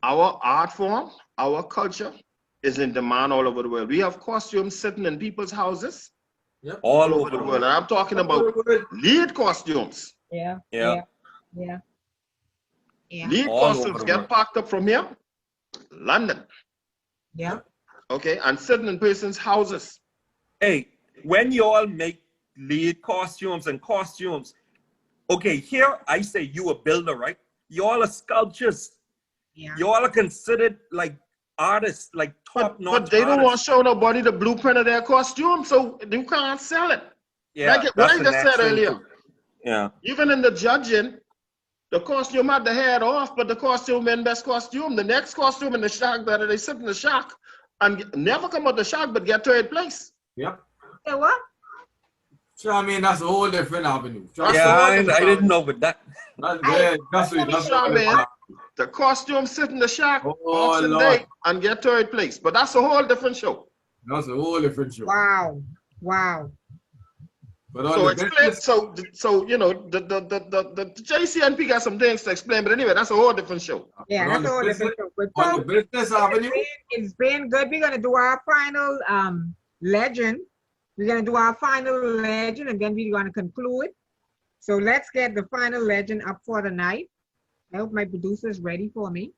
our art form, our culture is in demand all over the world. We have costumes sitting in people's houses all over the world. And I'm talking about lead costumes. Lead costumes get packed up from here, London. Okay, and sitting in persons' houses. Hey, when you all make lead costumes and costumes, okay, here I say you a builder, right? You all are sculptors. You all are considered like artists, like top-notch. But they don't want to show nobody the blueprint of their costume, so you can't sell it. Like what I just said earlier. Even in the judging, the costume had the head off, but the costume in best costume. The next costume in the shack, better they sit in the shack and never come out the shack, but get third place. Say what? So I mean, that's a whole different avenue. I didn't know about that. The costume sit in the shack auction day and get third place, but that's a whole different show. That's a whole different show. Wow. But so explain. So you know the JCNP got some things to explain, but anyway, that's a whole different show. Yeah, that's a whole different show. But on the business avenue, it's been good. We're gonna do our final legend. We're gonna do our final legend, and then we're gonna conclude. So let's get the final legend up for the night. I hope my producer is ready for me.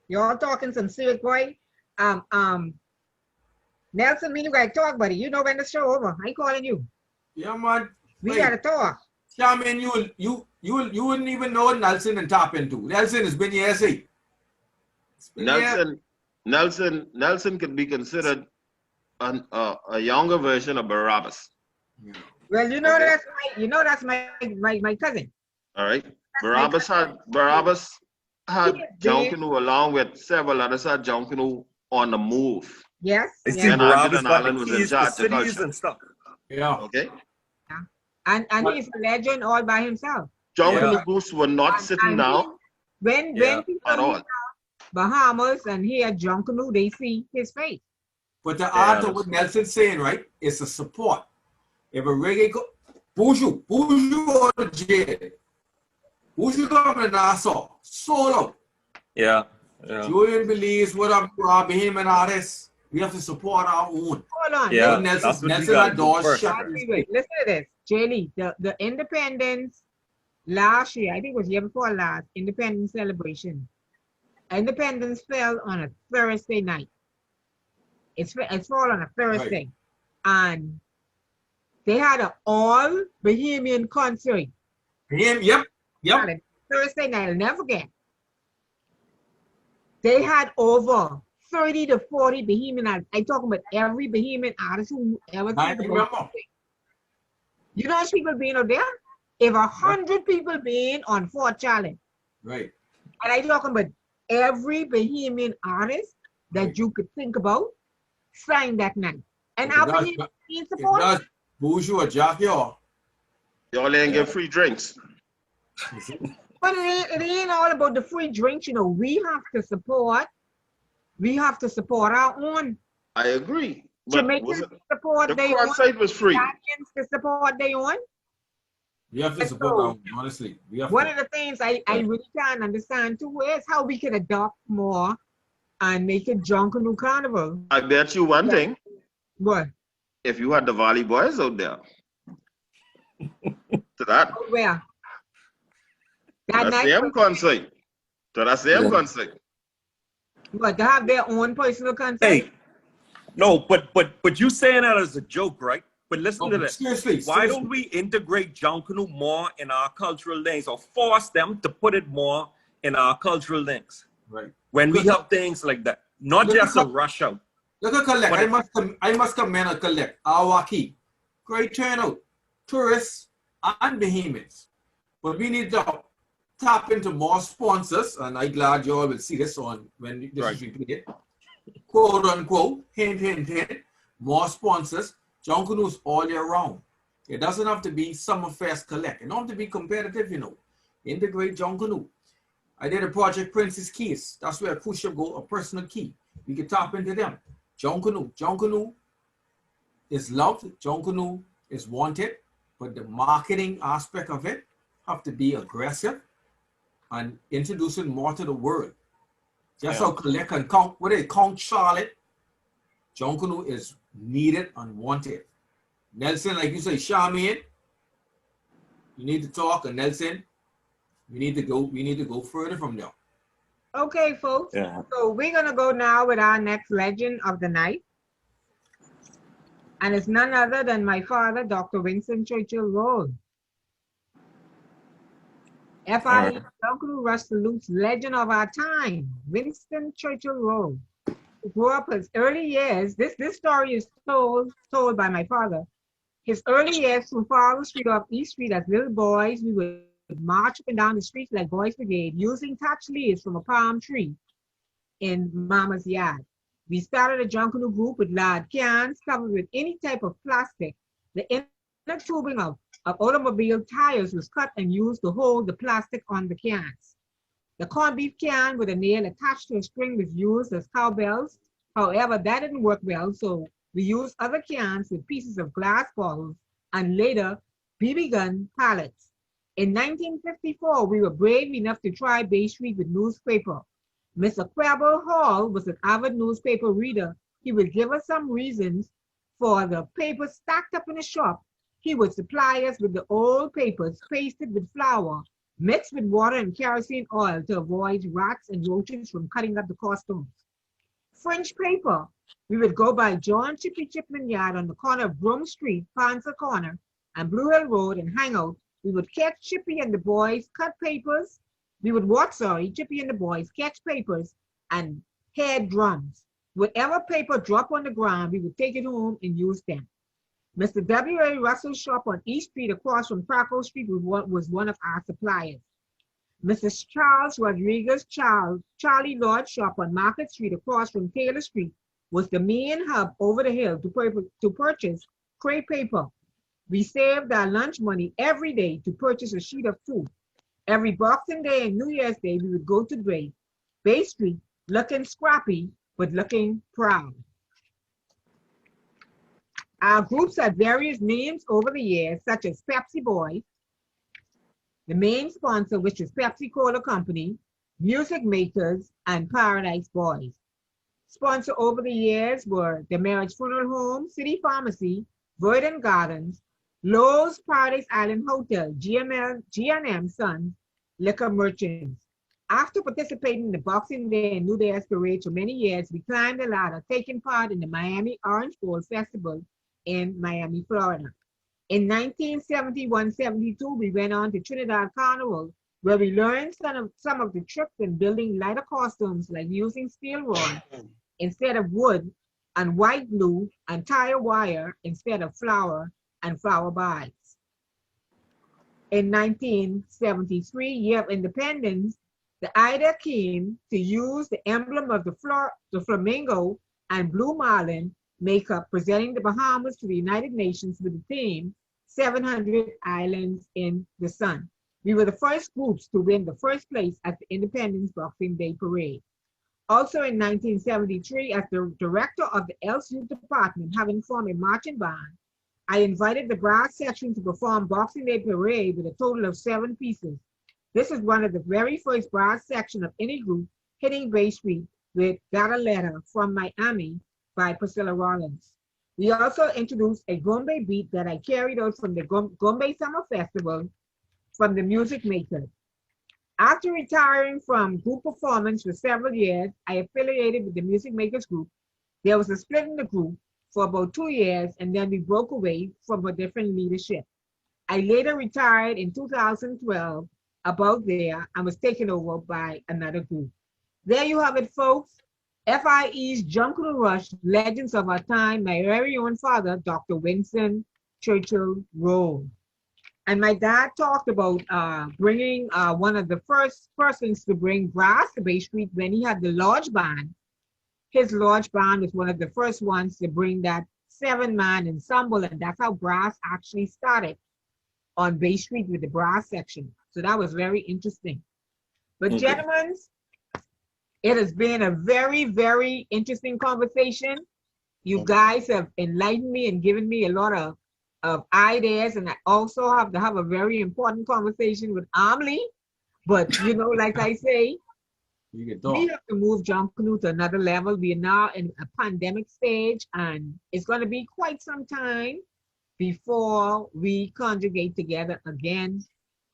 Y'all talking some serious boy. Nelson, me you gotta talk, buddy. You know when the show over. I calling you. Yeah, man. We gotta talk. Yeah, I mean, you wouldn't even know what Nelson and tap into. Nelson has been here, see. Nelson could be considered a younger version of Barabbas. Well, that's my cousin. All right. Barabbas had Junkanoo along with several others had Junkanoo on the move. Yes. And Barabbas was in charge of cities and stuff. Yeah. Okay. Yeah. And he's a legend all by himself. Junkanoo groups were not sitting down. When people at all. Bahamas and here Junkanoo, they see his face. But to add to what Nelson's saying, right, it's a support. If a reggae go, Buju out of jail. Buju coming to Nassau, solo. Yeah. Julian believes what I'm robbing him and artists. We have to support our own. Hold on. Yeah, Nelson that's what had doors first. shut. Wait, listen to this. Jaylee, the independence last year, I think it was year before last, independence celebration. Independence fell on a Thursday night. It's fall on a Thursday. Right. And they had an all Bohemian concert. Yep. Thursday night, I'll never forget. They had over 30 to 40 Bohemian artists. I'm talking about every Bohemian artist who ever think about it. You know those people being out there? If 100 people being on Fort Challenge. Right. And I'm talking about every Bohemian artist that you could think about sang that night. And our Bohemian support. Bourgeois, Jack, y'all ain't get free drinks. But it ain't all about the free drinks, you know. We have to support our own. I agree. Jamaicans support their own. The concert was free. Italians to support their own. We have to support our own, honestly. One of the things I really can't understand too is how we can adopt more and make it Junkanoo Carnival. I bet you one thing. What? If you had the Valley Boys out there. To that. Where? That same concert. To that same concert. But they have their own personal concert. Hey, no, but you saying that as a joke, right? But listen to this. Seriously. Why don't we integrate Junkanoo more in our cultural links or force them to put it more in our cultural links? Right. When we have things like that, not just a rush out. Look at Collect. I must commend on Collect. Awaki. Great turnout. Tourists and Bohemians. But we need to tap into more sponsors, and I'm glad you all will see this on when this is repeated. Quote unquote, hint, hint, hint. More sponsors. Junkanoo's all year round. It doesn't have to be Summerfest Collect. It don't have to be competitive, you know. Integrate Junkanoo. I did a project Princess Keys. That's where a cruise ship go, a personal key. We can tap into them. Junkanoo is loved. Junkanoo is wanted. But the marketing aspect of it have to be aggressive and introducing more to the world. Just how Collect and Count Charlotte. Junkanoo is needed and wanted. Nelson, like you say, Charmaine, you need to talk, and Nelson, we need to go further from there. Okay, folks. Yeah. So we're gonna go now with our next legend of the night. And it's none other than my father, Dr. Winston Churchill Roll. FIE Junkanoo Rush salutes legend of our time, Winston Churchill Roll. He grew up his early years. This story is told by my father. His early years from Fargo Street up East Street as little boys, we would march up and down the streets like Boys Brigade, using touch leaves from a palm tree in Mama's yard. We started a Junkanoo group with large cans covered with any type of plastic. The inner tubing of automobile tires was cut and used to hold the plastic on the cans. The corned beef can with a nail attached to a string was used as cowbells. However, that didn't work well, so we used other cans with pieces of glass bottles and later BB gun pallets. In 1954, we were brave enough to try Bay Street with newspaper. Mr. Quabble Hall was an avid newspaper reader. He would give us some reasons for the papers stacked up in the shop. He would supply us with the old papers pasted with flour, mixed with water and kerosene oil to avoid rats and roaches from cutting up the costumes. French paper. We would go by John Chippy Chipman Yard on the corner of Broome Street, Panzer Corner, and Blue Hill Road and hang out. We would catch Chippy and the boys, cut papers. We would watch, Chippy and the boys catch papers and head drums. Whatever paper dropped on the ground, we would take it home and use them. Mr. W.A. Russell's shop on East Street across from Praco Street was one of our suppliers. Mrs. Charles Rodriguez Charlie Lord's shop on Market Street across from Taylor Street was the main hub over the hill to purchase crepe paper. We saved our lunch money every day to purchase a sheet of food. Every Boxing Day and New Year's Day, we would go to Bay Street, looking scrappy, but looking proud. Our groups had various names over the years, such as Pepsi Boys, the main sponsor, which is Pepsi Cola Company, Music Makers, and Paradise Boys. Sponsors over the years were the Marriage Funeral Home, City Pharmacy, Verdant Gardens, Lowe's Paradise Island Hotel, G&M Sons, Liquor Merchants. After participating in the Boxing Day and New Year's parade for many years, we climbed the ladder, taking part in the Miami Orange Bowl Festival in Miami, Florida. In 1971-72, we went on to Trinidad Carnival, where we learned some of the tricks in building lighter costumes, like using steel rods instead of wood, and white glue and tire wire instead of flour and flour bags. In 1973, year of independence, the idea came to use the emblem of the flamingo and blue marlin makeup, presenting the Bahamas to the United Nations with the theme 700 Islands in the Sun. We were the first groups to win the first place at the Independence Boxing Day Parade. Also in 1973, as the director of the Else Youth Department, having formed a marching band, I invited the brass section to perform Boxing Day Parade with a total of 7 pieces. This is one of the very first brass section of any group hitting Bay Street with Got a Letter from Miami by Priscilla Rollins. We also introduced a Gombe beat that I carried out from the Gombe Summer Festival from the Music Makers. After retiring from group performance for several years, I affiliated with the Music Makers group. There was a split in the group for about 2 years, and then we broke away from a different leadership. I later retired in 2012, about there, and was taken over by another group. There you have it, folks. FIE's Junkanoo Rush, Legends of Our Time, my very own father, Dr. Winston Churchill Rowe. And my dad talked about bringing one of the first persons to bring brass to Bay Street when he had the lodge band. His lodge band was one of the first ones to bring that 7-man ensemble, and that's how brass actually started on Bay Street with the brass section. So that was very interesting. But gentlemen, it has been a very, very interesting conversation. You guys have enlightened me and given me a lot of ideas, and I also have to have a very important conversation with Amelie. But you know, like I say, we have to move Junkanoo to another level. We are now in a pandemic stage, and it's going to be quite some time before we conjugate together again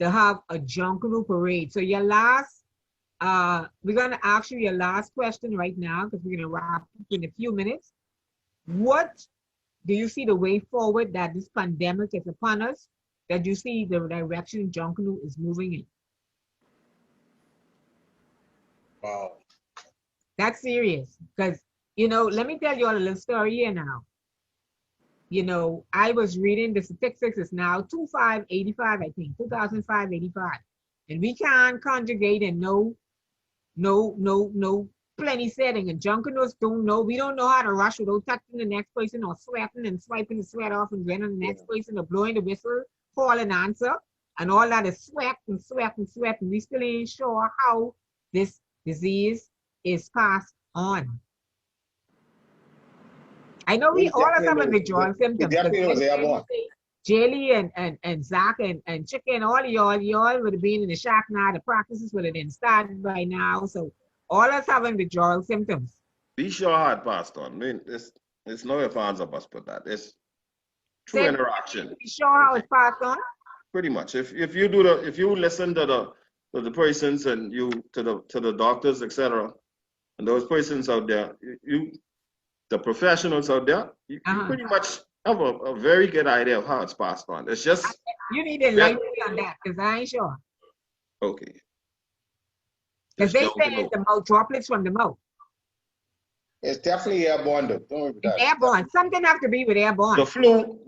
to have a Junkanoo parade. So your last, we're going to ask you your last question right now, because we're going to wrap up in a few minutes. What do you see the way forward that this pandemic is upon us, that you see the direction Junkanoo is moving in? Wow. That's serious, because, you know, let me tell you all a little story here now. You know, I was reading the statistics is now 2585, I think, 2005-85. And we can't conjugate in no plenty setting. And Junkanoo's we don't know how to rush without touching the next person or sweating and swiping the sweat off and going on the next person or blowing the whistle, call and answer. And all that is sweat and sweat and sweat. And we still ain't sure how this disease is passed on. I know we all have some withdrawal symptoms. Jelly and Zach and Chicken, all of y'all would have been in the shack now. The practices would have been started by now. So all us having withdrawal symptoms. Be sure had passed on. I mean, it's no ifs, ands, or buts but that. It's true interaction. Be sure how it's passed on? Pretty much. If you listen to the persons and to the doctors, etc., and those persons out there, the professionals out there, you pretty much have a very good idea of how it's passed on. It's just you need to enlighten me on that, because I ain't sure. Okay. Because they say it's the mouth, droplets from the mouth. It's definitely airborne, though. Don't worry about that. Airborne. Something have to be with airborne. The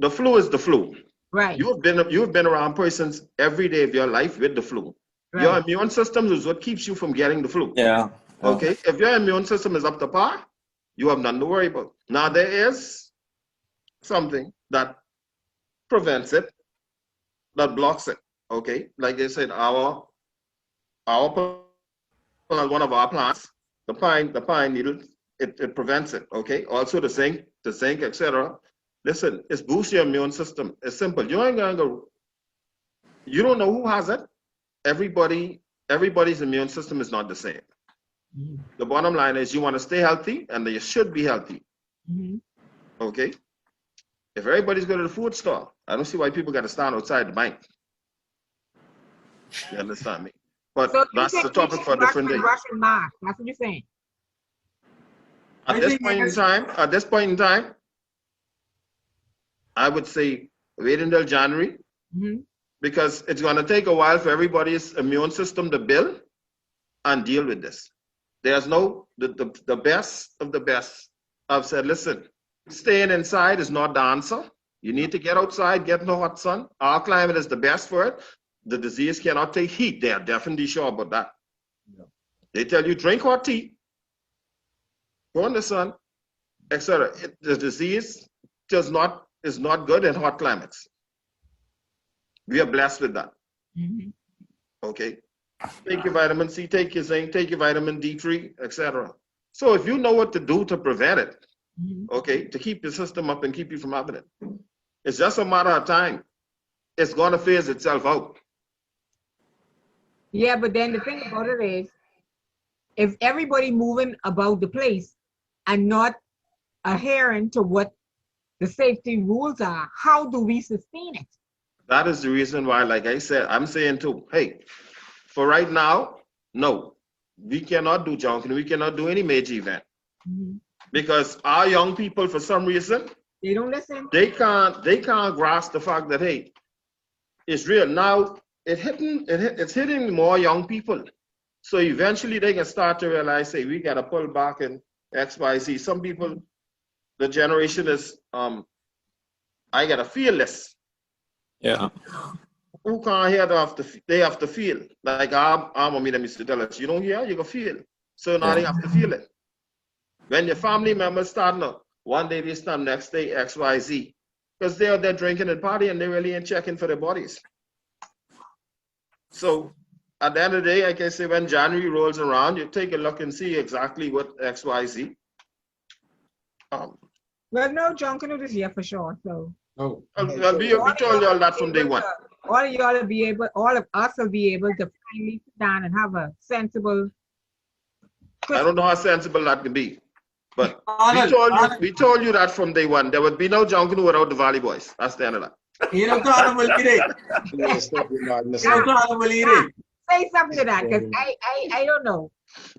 flu is the flu. Right. You've been around persons every day of your life with the flu. Right. Your immune system is what keeps you from getting the flu. Yeah. Okay. If your immune system is up to par, you have nothing to worry about. Now there is something that prevents it, that blocks it. Okay. Like they said, one of our plants, the pine needle, it prevents it. Okay. Also the zinc, etc. Listen, it's boost your immune system. It's simple. You ain't gonna go. You don't know who has it. Everybody's immune system is not the same. Mhm. The bottom line is you want to stay healthy, and you should be healthy. Mhm. Okay. If everybody's going to the food store, I don't see why people got to stand outside the bank. You understand me? But So you that's think the we topic should for a rush different and day. rush and mask? That's what you're saying. At this point in time, I would say wait until January, Mhm. because it's going to take a while for everybody's immune system to build and deal with this. There's no, the best of the best have said, listen, staying inside is not the answer. You need to get outside, get in the hot sun. Our climate is the best for it. The disease cannot take heat. They are definitely sure about that. Yeah. They tell you drink hot tea, go in the sun, etc. The disease is not good in hot climates. We are blessed with that. Mhm. Okay. Take your vitamin C, take your zinc, take your vitamin D3, etc. So if you know what to do to prevent it, Mhm. okay, to keep your system up and keep you from having it, it's just a matter of time. It's going to phase itself out. Yeah, but then the thing about it is, if everybody moving about the place and not adhering to what the safety rules are, how do we sustain it? That is the reason why, like I said, I'm saying too, hey, for right now, no, we cannot do Junkanoo. We cannot do any major event, Mhm. because our young people, for some reason, They don't listen. they can't grasp the fact that, hey, it's real. Now it's hitting more young people. So eventually they can start to realize, hey, we gotta pull back and XYZ. Some people, the generation is I gotta feel this. Yeah. Who can't hear, they have to feel. Like our mommy them used to tell us, you don't hear, you can feel. So now Yeah. they have to feel it. When your family members start now, one day this time, next day, XYZ. Because they're there drinking and partying and they really ain't checking for their bodies. So at the end of the day, like I say, when January rolls around, you take a look and see exactly what XYZ. Well, no, Junkanoo this year for sure. So Oh, Well, we told you all that from day one. all of y'all will be able, all of us will be able to finally sit down and have a sensible I don't know how sensible that can be, but Arnold, we told you that from day one. There would be no Junkanoo without the Valley Boys. That's the end of that. you know, Carnival today. Yes, thank you, Martin. You know, Carnival today. say something to that, because I don't know.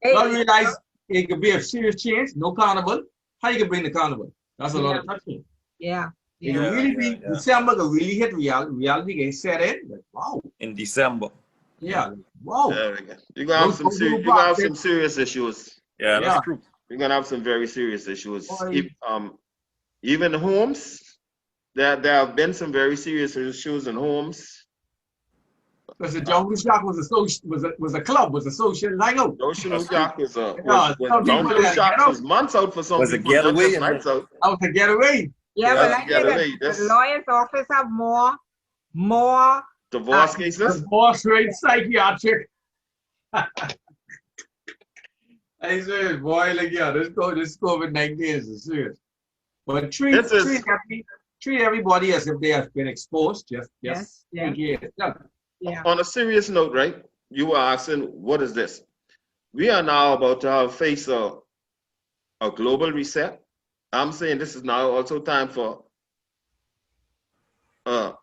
Don't realize it could be a serious change. No Carnival. How you can bring the Carnival? That's a lot of touching. Yeah. It Yeah. can really be Yeah. December. Can really hit reality. Get set in. Like, wow. In December. Yeah. Wow. There we go. You're gonna have some serious issues. Yeah, Yeah. that's true. You're gonna have some very serious issues. Boy. Even homes, there have been some very serious issues in homes. Because the Jungle Shock was a club, was a social hangout. Junkanoo Shock was Junkanoo Shock was months out for some Was a people, not getaway just and nights out. Out to get away. Yeah, Yeah, but I get think away. the This- lawyer's office have more Divorce cases. Divorce rate psychiatric. I said, boy, like, yeah, this COVID-19 is serious. But treat everybody as if they have been exposed. Just Yes, take it. yeah. On a serious note, right? You were asking, what is this? We are now about to face a global reset. I'm saying this is now also time for a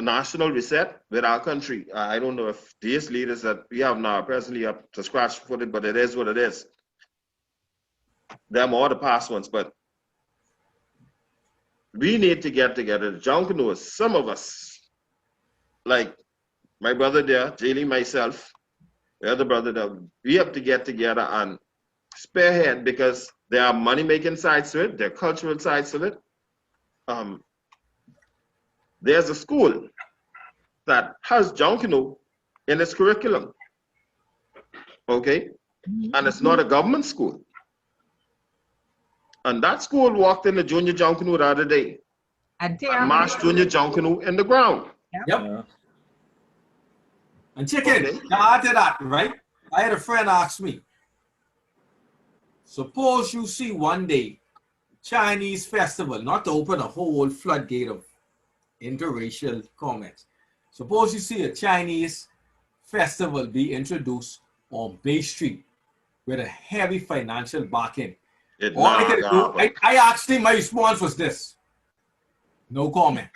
national reset with our country. I don't know if these leaders that we have now are presently up to scratch for it, but it is what it is. Them or the past ones, but we need to get together. Junkanoo, some of us, like my brother there, Jaylee, myself, the other brother there, we have to get together and spearhead, because there are money-making sides to it, there are cultural sides to it. There's a school that has Junkanoo in its curriculum, okay? And it's not a government school. And that school walked in the junior Junkanoo the other day And and marched junior Junkanoo in the ground. Yep. Yeah. And check it. Okay. Now after that, right? I had a friend ask me, suppose you see one day Chinese festival, not to open a whole floodgate of interracial comments. Suppose you see a Chinese festival be introduced on Bay Street with a heavy financial backing. It All I not could do, happen. I actually, my response was this. No comment.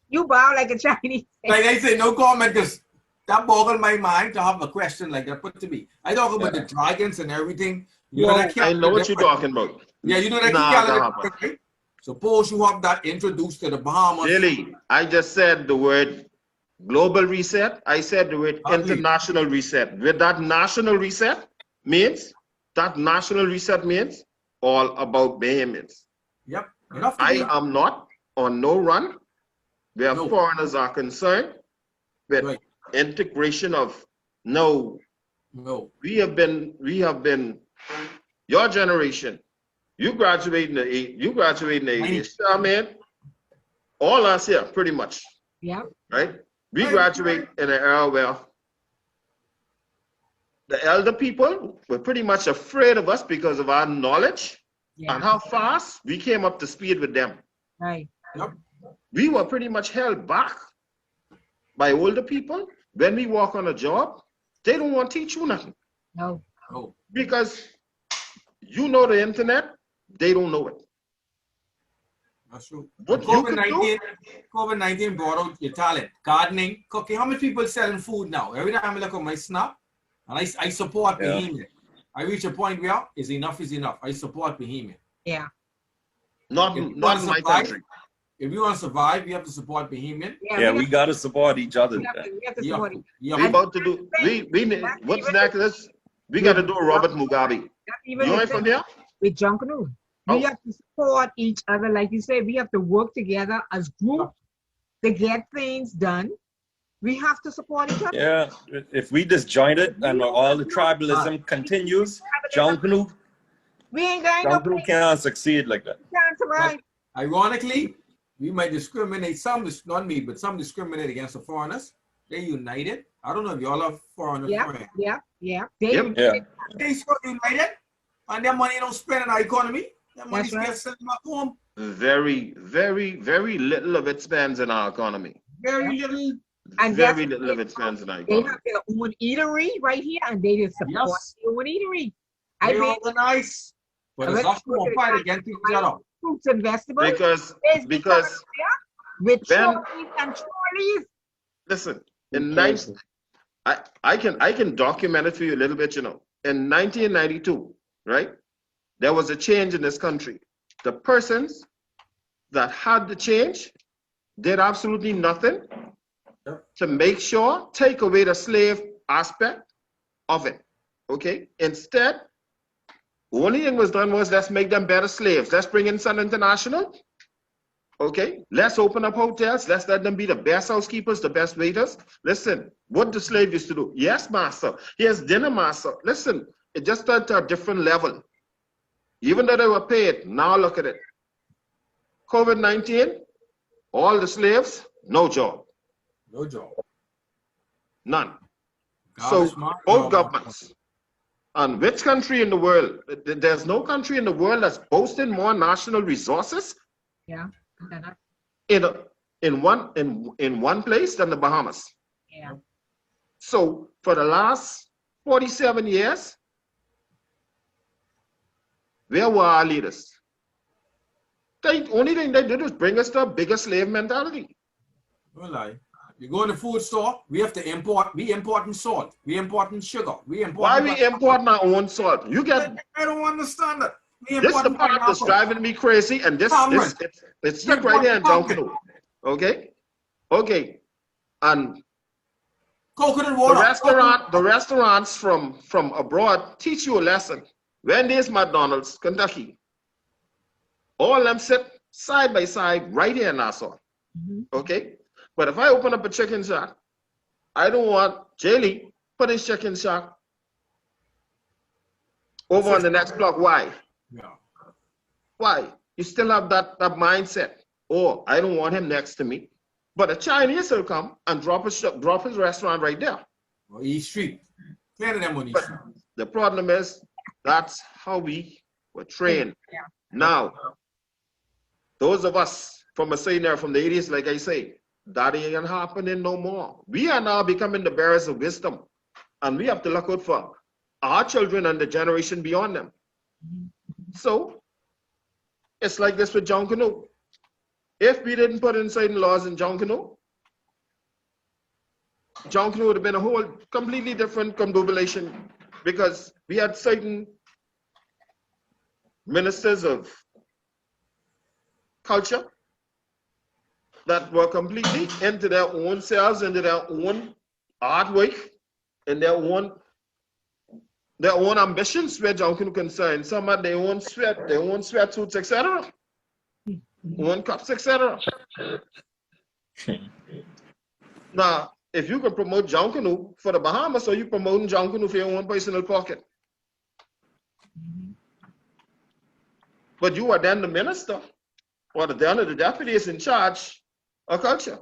You bow like a Chinese. Like I say, no comment, because that boggled my mind to have a question like that put to me. I talk about the dragons and everything. You know that I know what you're talking about. Yeah, you know that Nah, calendar, right? Suppose you have that introduced to the Bahamas. Really, I just said the word global reset. I said the word Ugly. international reset. With that national reset means all about Bahamians. Yep. Enough to I be- am not on no run where No. foreigners are concerned with Right. integration of no. No. We have been your generation. You graduate in the 80s. I mean, all us here, pretty much. Yeah. Right? We Right. graduate in an era where the elder people were pretty much afraid of us because of our knowledge Yeah. and how fast we came up to speed with them. Right. Yep. We were pretty much held back by older people. When we walk on a job, they don't want to teach you nothing No. No. because you know the internet, they don't know it. That's true. What you could do? COVID-19 brought out your talent. Gardening, cooking. How many people selling food now? Every time I look at my snap, and I support Yeah. Bahamian. I reach a point where is enough is enough. I support Bahamian. Yeah. Not If you in want to my survive, country. if you want to survive, you have to support Bahamian. Yeah, we got to support each other. we have to You support have it. to, you We have to- about to do. We need. What's next? We got to do a Robert Mugabe. Not even You with ain't from here? with Junkanoo. We Oh. have to support each other. Like you say, we have to work together as group to get things done. We have to support each other. Yeah, if we disjointed and all the tribalism continues, Junkanoo We ain't got no place can't succeed like that. to survive. Ironically, we might discriminate, not me, but some discriminate against the foreigners. They united. I don't know if y'all are foreigner Yeah, friends. yeah, yeah. Yep. Yeah. They so united, and their money don't spend in our economy. Their money That's right. gets sent back home. Very, very, very little of it spends in our economy. Very little. And Very that's- little of it spends in our They economy. have their own eatery right here, and they just support Yes. their own eatery. I They been organize, but I it's went not to go to to the fight against each other. fruits and vegetables. Because There's because with Ben- chories and trolleys. listen, in I can document it for you a little bit, you know. In 1992, right? There was a change in this country. The persons that had the change did absolutely nothing to make sure, take away the slave aspect of it. Okay? Instead, only thing was done was let's make them better slaves. Let's bring in Sun International. Okay, let's open up hotels. Let's let them be the best housekeepers, the best waiters. Listen, what the slave used to do. Yes, master. Here's dinner, master. Listen, it just got to a different level. Even though they were paid, now look at it. COVID-19, all the slaves, no job, No job. none. God So is my both God. governments. And which country in the world? There's no country in the world that's boasting more national resources Yeah. in one place than the Bahamas. Yeah. So for the last 47 years, where were our leaders? The only thing they did was bring us to a bigger slave mentality. No lie. You go in the food store, we have to import. We importing salt. We importing sugar. We importing. Why we importing our own salt? You get I don't understand that. We this is the importing part that's pineapple. driving me crazy, and this it's stuck right here in Junkanoo. Okay, okay, and Coconut water. the restaurants from abroad teach you a lesson. Wendy's, McDonald's, Kentucky, all them sit side by side right here in Nassau. Mhm. Okay, but if I open up a chicken shack, I don't want Jaylee put his chicken shack over on the next block. Why? Yeah. Why? You still have that mindset. Oh, I don't want him next to me. But a Chinese will come and drop his restaurant right there. Or East Street. Plenty of them on East But Street. the problem is that's how we were trained. Yeah. Now, those of us from a saying there from the 80s, like I say, that ain't happening no more. We are now becoming the bearers of wisdom, and we have to look out for our children and the generation beyond them. So it's like this with Junkanoo. If we didn't put in certain laws in Junkanoo, Junkanoo would have been a whole completely different confabulation, because we had certain ministers of culture that were completely into their own selves, into their own artwork, and their own ambitions where Junkanoo concerned. Some had their own sweatsuits, etc., own cups, etc. Now, if you could promote Junkanoo for the Bahamas, or you promoting Junkanoo for your own personal pocket? But you are then the minister, or the deputy is in charge of culture.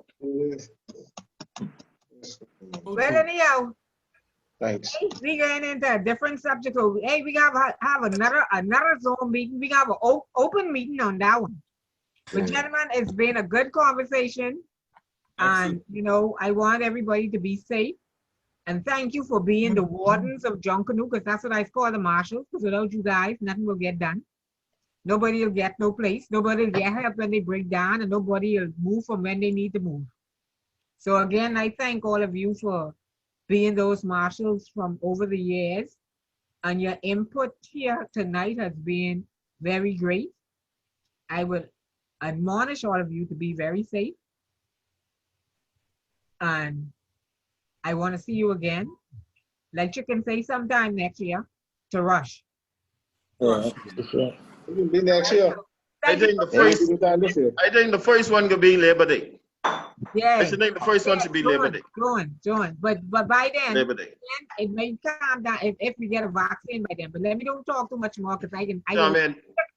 Well, anyhow, Thanks. we going into a different subject. So, hey, we gotta have another Zoom meeting. We got an open meeting on that one. But gentlemen, it's been a good conversation. And, you know, I want everybody to be safe. And thank you for being the wardens of Junkanoo, because that's what I call the marshals, because without you guys, nothing will get done. Nobody will get no place. Nobody will get help when they break down, and nobody will move from when they need to move. So again, I thank all of you for being those marshals from over the years. And your input here tonight has been very great. I would admonish all of you to be very safe. And I want to see you again, like you can say sometime next year, to rush. It'll be next year. I think the Maybe first, we can this year. I think the first one could be Labor Day. Yeah. I should think the first one should be Labor Day. Join. But by then, Labor Day. it may calm down if we get a vaccine by then. But let me don't talk too much more, because I You know what I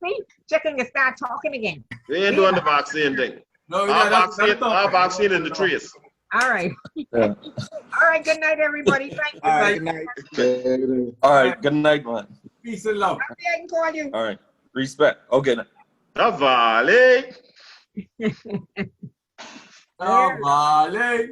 mean? Chicken can start talking again. We ain't doing the vaccine thing. No, Our vaccine in the trees. All right. Yeah. All right. Good night, everybody. Thank you. All right, good night. All right. Good night, man. Peace and love. I can call you. All right. Respect. Okay. The Valley. Vale.